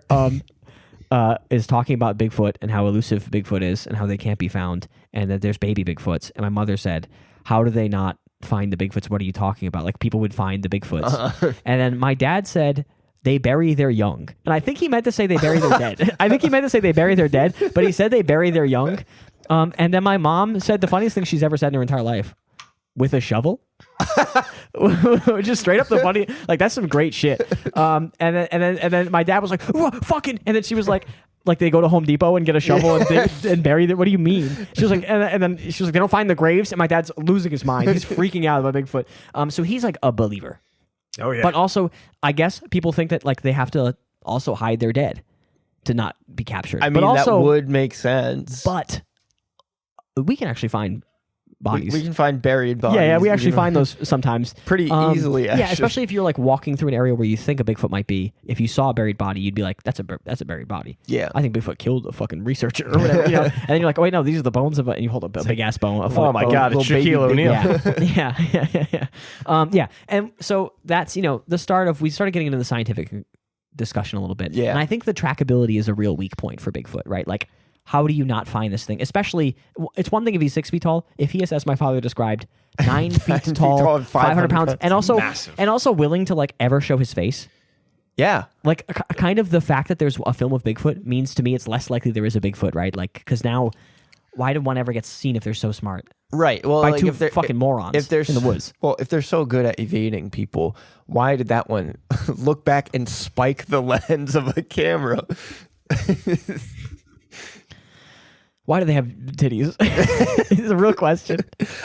is talking about Bigfoot and how elusive Bigfoot is and how they can't be found and that there's baby Bigfoots. And my mother said, how do they not find the Bigfoots? What are you talking about? Like people would find the Bigfoots. And then my dad said they bury their young. And I think he meant to say they bury their dead. I think he meant to say they bury their dead, but he said they bury their young. And then my mom said the funniest thing she's ever said in her entire life, with a shovel. Just straight up the funny, like that's some great shit. And then my dad was like, fucking, and then she was like they go to Home Depot and get a shovel and bury it. What do you mean? She was like, and then she was like, they don't find the graves, and my dad's losing his mind. He's freaking out about Bigfoot. So he's like a believer. Oh yeah. But also, I guess people think that like they have to also hide their dead to not be captured. I mean, but also, that would make sense. But we can actually find bodies. We can find buried bodies. Yeah, we actually find those sometimes. Pretty easily, actually. Yeah, especially if you're like walking through an area where you think a Bigfoot might be. If you saw a buried body, you'd be like, that's a buried body. Yeah. I think Bigfoot killed a fucking researcher or whatever, you know? And then you're like, oh wait, no, these are the bones of it. And you hold a big ass bone. Oh my God, it's Shaquille O'Neal. Yeah. And so that's, the start of, we started getting into the scientific discussion a little bit. Yeah. And I think the trackability is a real weak point for Bigfoot, right? Like, how do you not find this thing? Especially, it's one thing if he's 6 feet tall. If he is, as my father described, 9 feet tall, 500 pounds, and also willing to like ever show his face. Yeah. Like kind of the fact that there's a film of Bigfoot means to me it's less likely there is a Bigfoot, right? Like, because now, why did one ever get seen if they're so smart? Right. Well, by like two if they're fucking morons if they're in the woods. Well, if they're so good at evading people, why did that one look back and spike the lens of a camera? Why do they have titties? It's a real question.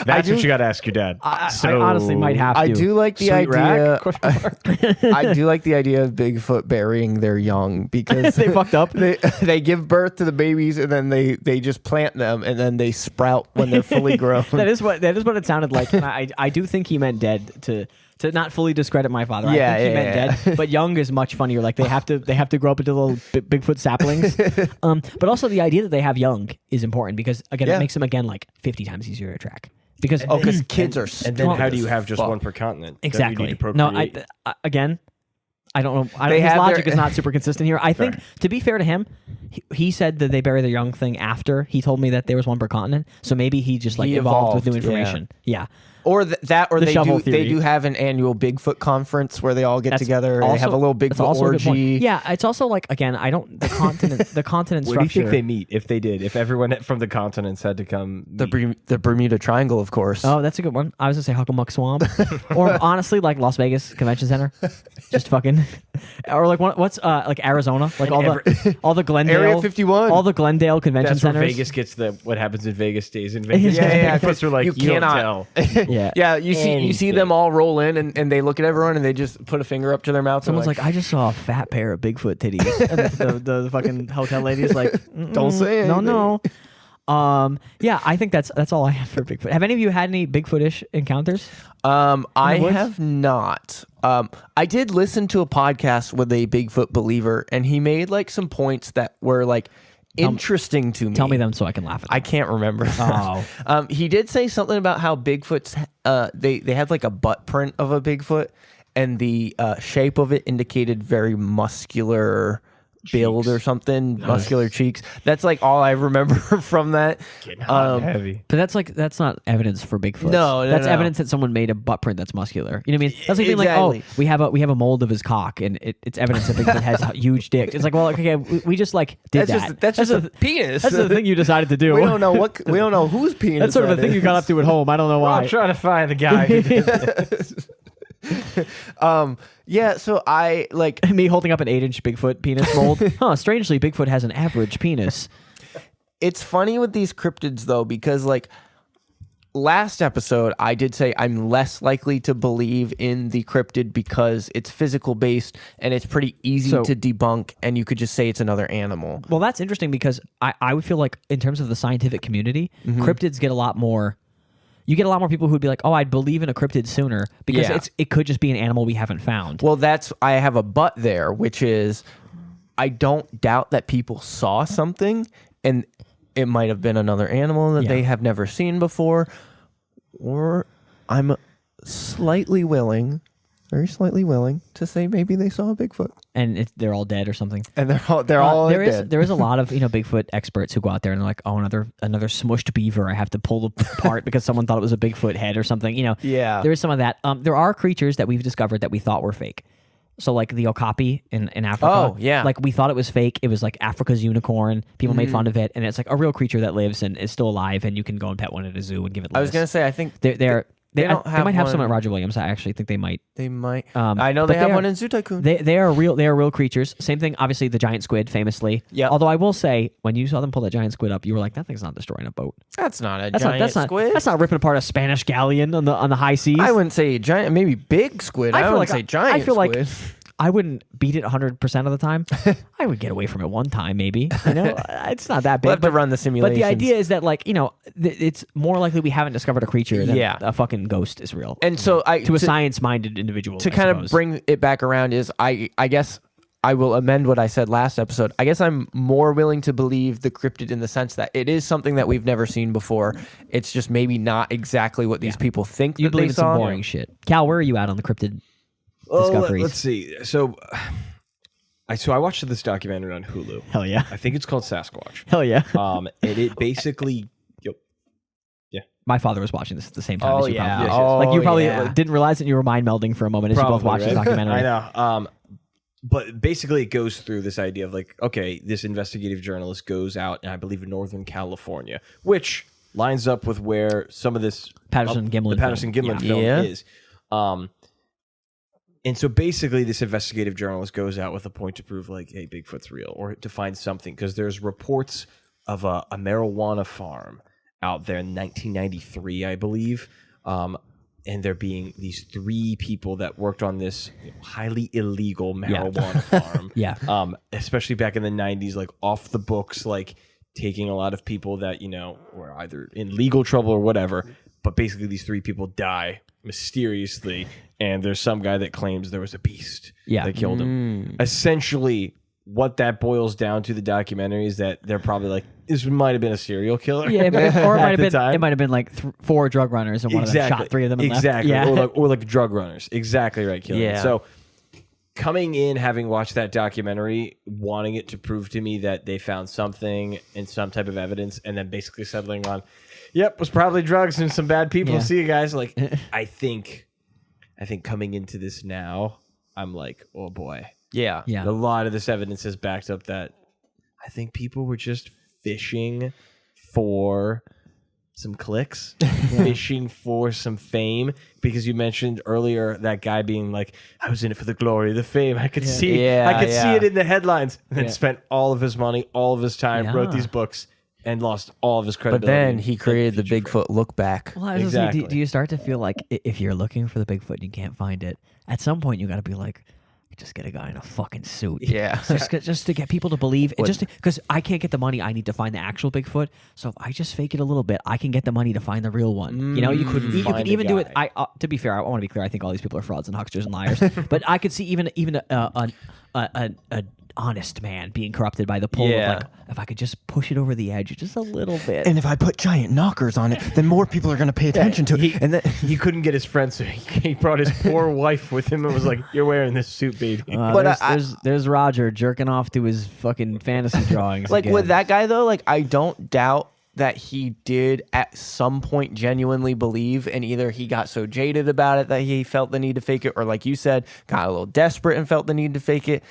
That's what you got to ask your dad. I honestly might have to. I do like the Sweet idea. rack? I do like the idea of Bigfoot burying their young because They fucked up. They give birth to the babies and then they just plant them and then they sprout when they're fully grown. That is what it sounded like. And I do think he meant dead to not fully discredit my father. I think he meant dead, but young is much funnier. Like they have to grow up into little Bigfoot saplings. But also the idea that they have young is important because again it makes them like 50 times easier to track. Because kids are and then how do you have just one per continent? Exactly. You need to No, procreate? again, I don't know. His logic is not super consistent here. I think, to be fair to him, he said that they bury their young thing after. He told me that there was one per continent, so maybe he just like evolved with new information. Yeah. Or they do have an annual Bigfoot conference where they all get together and they have a little Bigfoot orgy. Yeah, it's also like, again, the continent structure. Where do you think they meet if they did? If everyone from the continents had to come meet? The Bermuda Triangle, of course. Oh, that's a good one. I was gonna say Hucklemuck Swamp, or honestly, like Las Vegas Convention Center, just fucking, or like what's like Arizona, like all the Glendale, Area 51, all the Glendale Convention Centers. Where Vegas gets what happens in Vegas stays in Vegas. Yeah. Bigfoots are like, you cannot tell. Yeah, you see them all roll in and they look at everyone and they just put a finger up to their mouth. Someone's like, I just saw a fat pair of Bigfoot titties. And the fucking hotel lady's like, don't say anything. No. Yeah, I think that's all I have for Bigfoot. Have any of you had any Bigfoot-ish encounters? I have not. I did listen to a podcast with a Bigfoot believer, and he made like some points that were like interesting to me. Tell me them so I can laugh at them. I can't remember. Oh. He did say something about how Bigfoot's they had like a butt print of a Bigfoot, and the shape of it indicated very muscular build or something, muscular cheeks. That's like all I remember from that. Heavy. But that's not evidence for Bigfoot. No, that's evidence that someone made a butt print that's muscular. You know what I mean? That's like being like, oh, we have a mold of his cock, and it's evidence that Bigfoot has huge dicks. It's like, well, okay, we just like did that. That's just a penis. That's the thing you decided to do. We don't know whose penis. That's sort of a thing you got up to at home. I don't know why. I'm trying to find the guy who did this. Yeah, so I like me holding up an 8-inch Bigfoot penis mold. Strangely, Bigfoot has an average penis. It's funny with these cryptids though, because like last episode I did say I'm less likely to believe in the cryptid because it's physical based and it's pretty easy to debunk, and you could just say it's another animal. Well, that's interesting because I would feel like in terms of the scientific community, cryptids get a lot more. You get a lot more people who would be like, "Oh, I'd believe in a cryptid sooner because it could just be an animal we haven't found." Well, I have a but there, which is I don't doubt that people saw something and it might have been another animal that they have never seen before, or I'm very slightly willing to say maybe they saw a Bigfoot and they're all dead or something. And they're all dead. There is a lot of Bigfoot experts who go out there and they're like, oh, another smushed beaver I have to pull apart because someone thought it was a Bigfoot head or something. There is some of that. There are creatures that we've discovered that we thought were fake. So like the okapi in Africa. Oh, yeah. Like we thought it was fake. It was like Africa's unicorn. People made fun of it, and it's like a real creature that lives and is still alive, and you can go and pet one at a zoo and give it lettuce. I was gonna say, I think they might have some at Roger Williams. I actually think they might. They might. I know they have one in Zoo Tycoon. They are real creatures. Same thing, obviously, the giant squid, famously. Yeah. Although I will say, when you saw them pull that giant squid up, you were like, that thing's not destroying a boat. That's not a giant squid. That's not ripping apart a Spanish galleon on the high seas. I wouldn't say giant, maybe big squid. I wouldn't say giant. I feel squid. like I wouldn't beat it 100% of the time. I would get away from it one time, maybe. It's not that big. We'll have to run the simulations. But the idea is that, like, it's more likely we haven't discovered a creature than a fucking ghost is real. And so, to a science-minded individual, to kind of bring it back around is, I guess I will amend what I said last episode. I guess I'm more willing to believe the cryptid in the sense that it is something that we've never seen before. It's just maybe not exactly what these people think you that believe they in saw. some boring shit. Cal, where are you at on the cryptid discoveries? Let's see. So I watched this documentary on Hulu. Hell yeah. I think it's called Sasquatch. Hell yeah. And it basically... My father was watching this at the same time as you. Yeah. Probably. Like you probably didn't realize that you were mind melding for a moment as you both watched the documentary. I know. But basically it goes through this idea of like, okay, this investigative journalist goes out, and I believe in Northern California, which lines up with where some of this Patterson Gimlin film is. And so basically this investigative journalist goes out with a point to prove like, hey, Bigfoot's real, or to find something, because there's reports of a marijuana farm out there in 1993, I believe. And there being these 3 people that worked on this highly illegal marijuana farm. Especially back in the 90s, like off the books, like taking a lot of people that, were either in legal trouble or whatever. But basically these 3 people die mysteriously, and there's some guy that claims there was a beast that killed him. Essentially, what that boils down to, the documentary, is that they're probably like, this might have been a serial killer. Yeah, or it might have been like 4 drug runners, and one of them shot 3 of them and left. Yeah. Or like drug runners. Exactly right, killing. Yeah. So coming in, having watched that documentary, wanting it to prove to me that they found something and some type of evidence, and then basically settling on, yep, was probably drugs and some bad people. Yeah. See you guys. Like, I think coming into this now, I'm like, oh boy. Yeah. Yeah. A lot of this evidence has backed up that I think people were just fishing for some clicks, fishing for some fame, because you mentioned earlier that guy being like, I was in it for the glory, the fame. I could see it in the headlines, and then spent all of his money, all of his time, wrote these books, and lost all of his But credibility. then he created the Bigfoot look back. Well, I was gonna say, do you start to feel like if you're looking for the Bigfoot and you can't find it, at some point you got to be like, just get a guy in a fucking suit. Yeah. just to get people to believe. And just because I can't get the money, I need to find the actual Bigfoot. So if I just fake it a little bit, I can get the money to find the real one. You know, you could even do it. To be fair, I want to be clear. I think all these people are frauds and hucksters and liars. But I could see even an honest man being corrupted by the pull of like, if I could just push it over the edge just a little bit. And if I put giant knockers on it, then more people are going to pay attention to it. And then he couldn't get his friends, so he brought his poor wife with him and was like, "You're wearing this suit, baby." But there's Roger jerking off to his fucking fantasy drawings. Like again. with that guy though, like I don't doubt that he did at some point genuinely believe, and either he got so jaded about it that he felt the need to fake it, or like you said, got a little desperate and felt the need to fake it.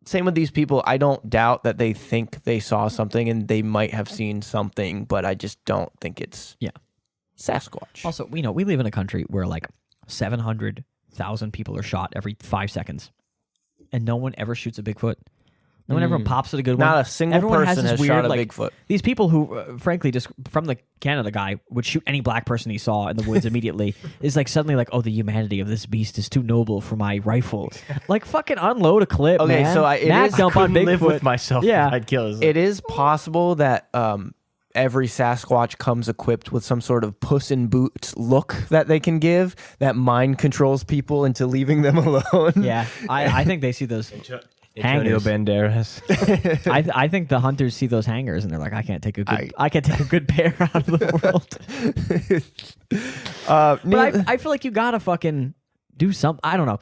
Same with these people. I don't doubt that they think they saw something and they might have seen something, but I just don't think it's Sasquatch. Also, we live in a country where like 700,000 people are shot every 5 seconds, and no one ever shoots a Bigfoot. No one ever pops at a good one. Not a single person has shot a Bigfoot. These people who, frankly, just from the Canada guy would shoot any black person he saw in the woods immediately is like suddenly like, oh, the humanity of this beast is too noble for my rifle. Like fucking unload a clip, Okay, man. so Mad dump on Bigfoot. Live with myself. Yeah. I'd kill his. It is possible that every Sasquatch comes equipped with some sort of Puss in Boots look that they can give that controls people into leaving them alone. Yeah, I think they see those Antonio hangers. Banderas. I think the hunters see those hangers and they're like, I can't take a good bear out of the world. But I feel like you gotta fucking do something. I don't know.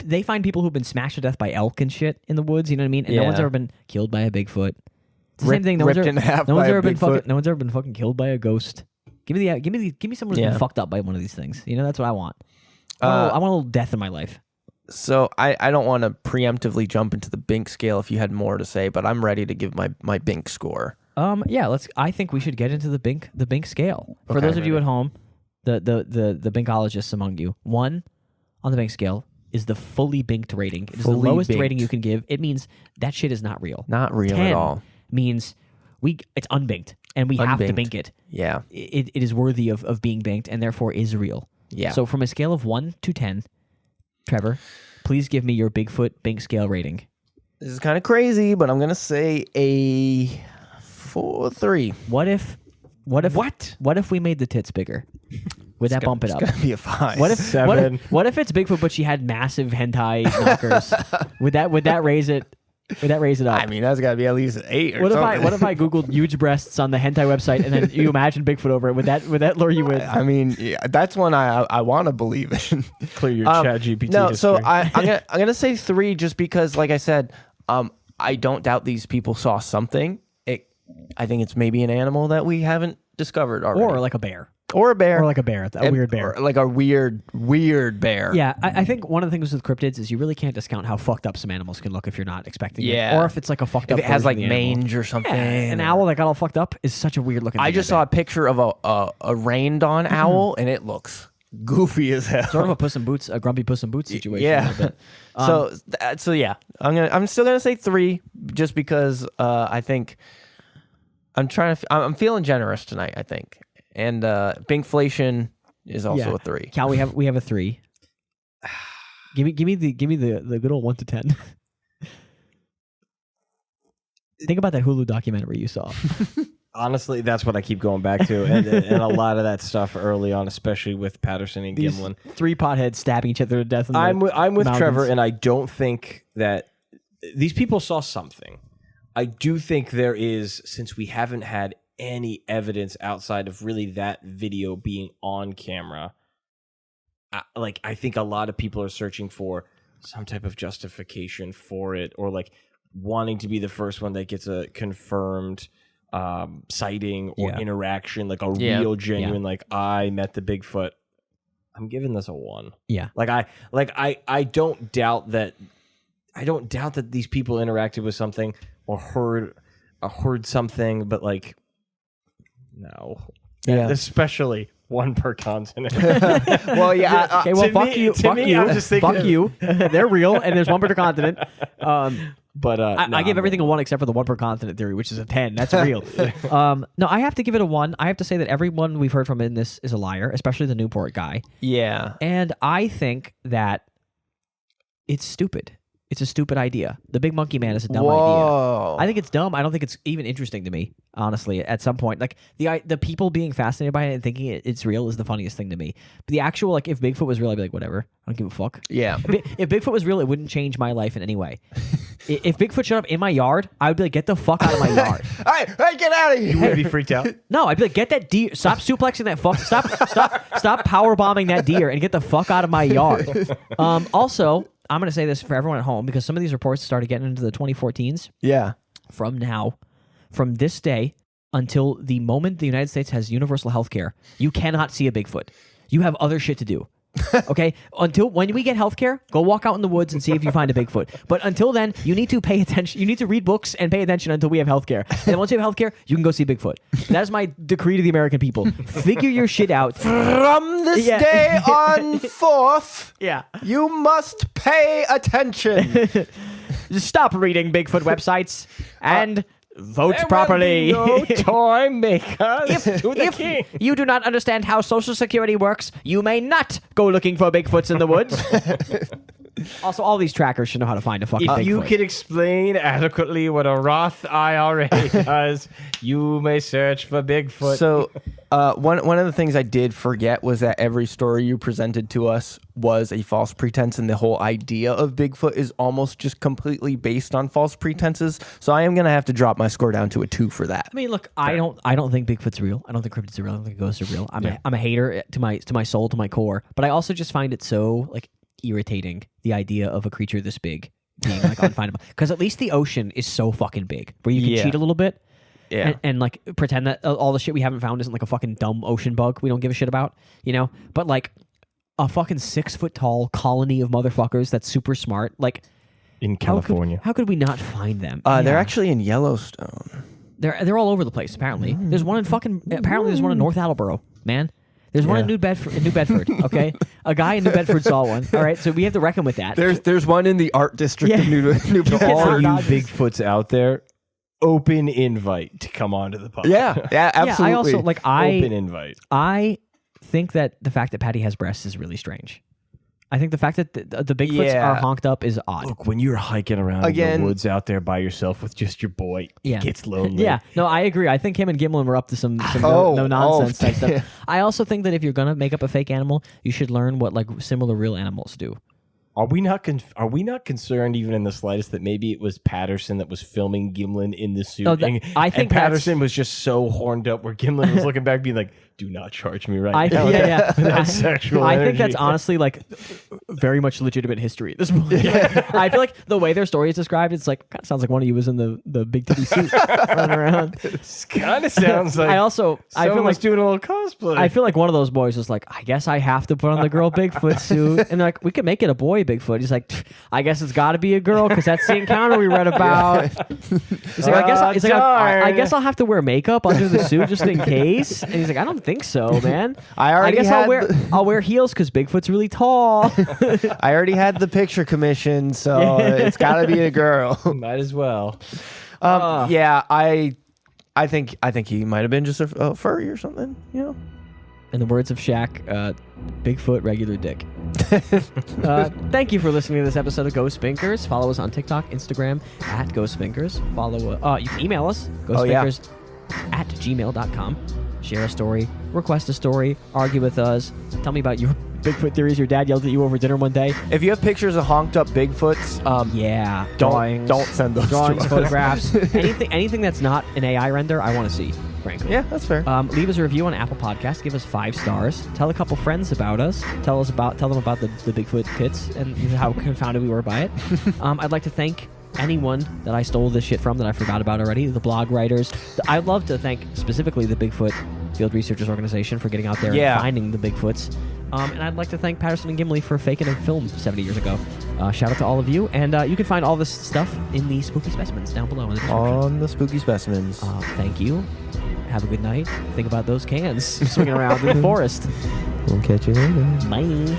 They find people who've been smashed to death by elk and shit in the woods. You know what I mean? And no one's ever been killed by a Bigfoot. It's the same thing. No one's ever been fucking killed by a ghost. Give me someone who's been fucked up by one of these things. You know, that's what I want. I want a little death in my life. So I don't want to preemptively jump into the Bink scale if you had more to say, but I'm ready to give my Bink score. I think we should get into the Bink scale. For those of you at home, the Binkologists among you, 1 on the Bink scale is the fully binked rating. It is the lowest rating you can give. It means that shit is not real. Not real 10 at all. Means it's unbinked and we have to bink it. Yeah. It is worthy of being binked and therefore is real. Yeah. So from a scale of 1 to 10, Trevor, please give me your Bigfoot Bink scale rating. This is kind of crazy, but I'm going to say a 3. What if we made the tits bigger? Would that bump it up? It's going to be a 5. What if 7? What if it's Bigfoot but she had massive hentai knockers? would that raise it? Would that raise it up? I mean, that's got to be at least an 8 or what something. What if I googled huge breasts on the hentai website and then you imagine Bigfoot over it? Would that lure you in? I mean, that's one I want to believe in. Clear your chat GPT. No, history. so I'm gonna say 3 just because, like I said, I don't doubt these people saw something. I think it's maybe an animal that we haven't discovered already, Or like a bear. Or a bear. Or like a bear. A weird bear. Or like a weird bear. Yeah, I think one of the things with cryptids is you really can't discount how fucked up some animals can look if you're not expecting it. Yeah. Or if it's like a fucked If up it has version like of the animal. mange or something. Yeah, an owl that got all fucked up is such a weird looking thing. I just saw a picture of a rained on owl and it looks goofy as hell. sort of a Puss in Boots, a grumpy Puss in Boots situation. Yeah. A little bit. So yeah, I'm still gonna say 3 just because I think I'm feeling generous tonight. I think, and Binkflation is also a 3. Cal, we have a 3. Give me the good old 1 to 10. Think about that Hulu documentary you saw. Honestly, that's what I keep going back to, and a lot of that stuff early on, especially with Patterson and These Gimlin. 3 potheads stabbing each other to death. I'm with mountains. Trevor, and I don't think that these people saw something. I do think there is, since we haven't had any evidence outside of really that video being on camera. I think a lot of people are searching for some type of justification for it, or like wanting to be the first one that gets a confirmed sighting or interaction, like a real genuine, like I met the Bigfoot. I'm giving this a 1. Yeah. I don't doubt that. I don't doubt that these people interacted with something or heard something, but like, no. Yeah. Especially one per continent. Well, yeah. Okay, well, fuck you. I'm just thinking fuck you. They're real, and there's one per continent. But I give everything a 1 except for the one per continent theory, which is a 10. That's real. No, I have to give it a 1. I have to say that everyone we've heard from in this is a liar, especially the Newport guy. Yeah. And I think that it's stupid. It's a stupid idea. The big monkey man is a dumb idea. I think it's dumb. I don't think it's even interesting to me, honestly, at some point. Like, the people being fascinated by it and thinking it's real is the funniest thing to me. But the actual, like, if Bigfoot was real, I'd be like, whatever. I don't give a fuck. Yeah. If Bigfoot was real, it wouldn't change my life in any way. If Bigfoot showed up in my yard, I would be like, get the fuck out of my yard. Hey, get out of here. You would be freaked out. No, I'd be like, get that deer. Stop suplexing that fuck. Stop power bombing that deer and get the fuck out of my yard. Also, I'm going to say this for everyone at home because some of these reports started getting into the 2014s. Yeah. From this day until the moment the United States has universal health care, you cannot see a Bigfoot. You have other shit to do. Okay? Until when we get healthcare, go walk out in the woods and see if you find a Bigfoot. But until then, you need to pay attention. You need to read books and pay attention until we have healthcare. And then once you have healthcare, you can go see Bigfoot. That is my decree to the American people. Figure your shit out. From this day on forth, you must pay attention. Just stop reading Bigfoot websites and vote properly. No toy makers to the king. If you do not understand how Social Security works, you may not go looking for Bigfoots in the woods. Also, all these trackers should know how to find a fucking Bigfoot. If you can explain adequately what a Roth IRA does, you may search for Bigfoot. So, one of the things I did forget was that every story you presented to us was a false pretense, and the whole idea of Bigfoot is almost just completely based on false pretenses. So I am gonna have to drop my score down to a 2 for that. I mean, look, I don't think Bigfoot's real. I don't think cryptids are real. I don't think ghosts are real. I'm a hater to my soul, to my core. But I also just find it so like irritating, the idea of a creature this big being like unfindable. Because at least the ocean is so fucking big where you can cheat a little bit. Yeah. And like pretend that all the shit we haven't found isn't like a fucking dumb ocean bug we don't give a shit about, you know? But like a fucking 6 foot tall colony of motherfuckers that's super smart, like in California. How could we not find them? They're actually in Yellowstone. They're all over the place, apparently. There's one there's one in North Attleboro, man. There's one in New Bedford, okay? A guy in New Bedford saw one. All right, so we have to reckon with that. There's one in the art district of New Bedford. All you Bigfoots out there, open invite to come onto the podcast. Yeah, absolutely. Yeah, I also open invite. I think that the fact that Patty has breasts is really strange. I think the fact that the Bigfoots are honked up is odd. Look, when you're hiking around in the woods out there by yourself with just your boy, it gets lonely. Yeah, no, I agree. I think him and Gimlin were up to some no nonsense type stuff. I also think that if you're gonna make up a fake animal, you should learn what like similar real animals do. Are we not concerned even in the slightest that maybe it was Patterson that was filming Gimlin in the suit? I think Patterson was just so horned up where Gimlin was looking back being like, do not charge me right now. That's sexual I think energy. that's honestly like very much legitimate history at this point. I feel like the way their story is described, it's like kind of sounds like one of you was in the big titty suit running around. It kind of sounds like I feel like doing a little cosplay. I feel like one of those boys was like, I guess I have to put on the girl Bigfoot suit, and they're like, we could make it a boy Bigfoot. He's like, I guess it's got to be a girl because that's the encounter we read about. He's like, I guess I'll have to wear makeup under the suit just in case. And he's like, I don't think so, man. I guess I'll wear heels because Bigfoot's really tall. I already had the picture commission, so it's got to be a girl. Might as well. Yeah, I think he might have been just a furry or something, you know. In the words of Shaq, Bigfoot, regular dick. Thank you for listening to this episode of Ghost Spinkers. Follow us on TikTok, Instagram, at Ghost Spinkers. You can email us, ghostspinkers@gmail.com. Share a story, request a story, argue with us. Tell me about your Bigfoot theories your dad yelled at you over dinner one day. If you have pictures of honked up Bigfoots, drawings, don't send those drawings, to us. photographs, anything that's not an AI render, I want to see. frankly. Yeah, that's fair. Leave us a review on Apple Podcasts. Give us 5 stars. Tell a couple friends about us. Tell them about the Bigfoot pits and how confounded we were by it. I'd like to thank anyone that I stole this shit from that I forgot about already. The blog writers. I'd love to thank specifically the Bigfoot Field Researchers Organization for getting out there and finding the Bigfoots. And I'd like to thank Patterson and Gimli for faking a film 70 years ago. Shout out to all of you. And you can find all this stuff in the Spooky Specimens down below in the description. On the Spooky Specimens. Thank you. Have a good night. Think about those cans swinging around in the forest. We'll catch you later. Bye.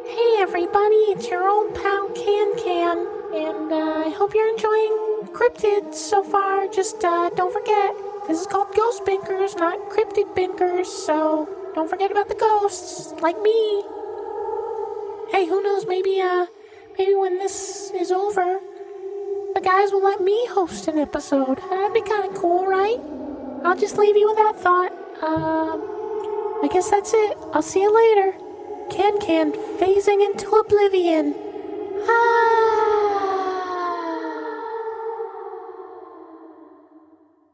Hey everybody, it's your old pal Can, and I hope you're enjoying Cryptid so far. Just don't forget, this is called Ghost Binkers, not Cryptid Binkers, so don't forget about the ghosts, like me. Hey, who knows, maybe when this is over, the guys will let me host an episode. That'd be kind of cool, right? I'll just leave you with that thought. I guess that's it. I'll see you later. Can phasing into oblivion. Hi.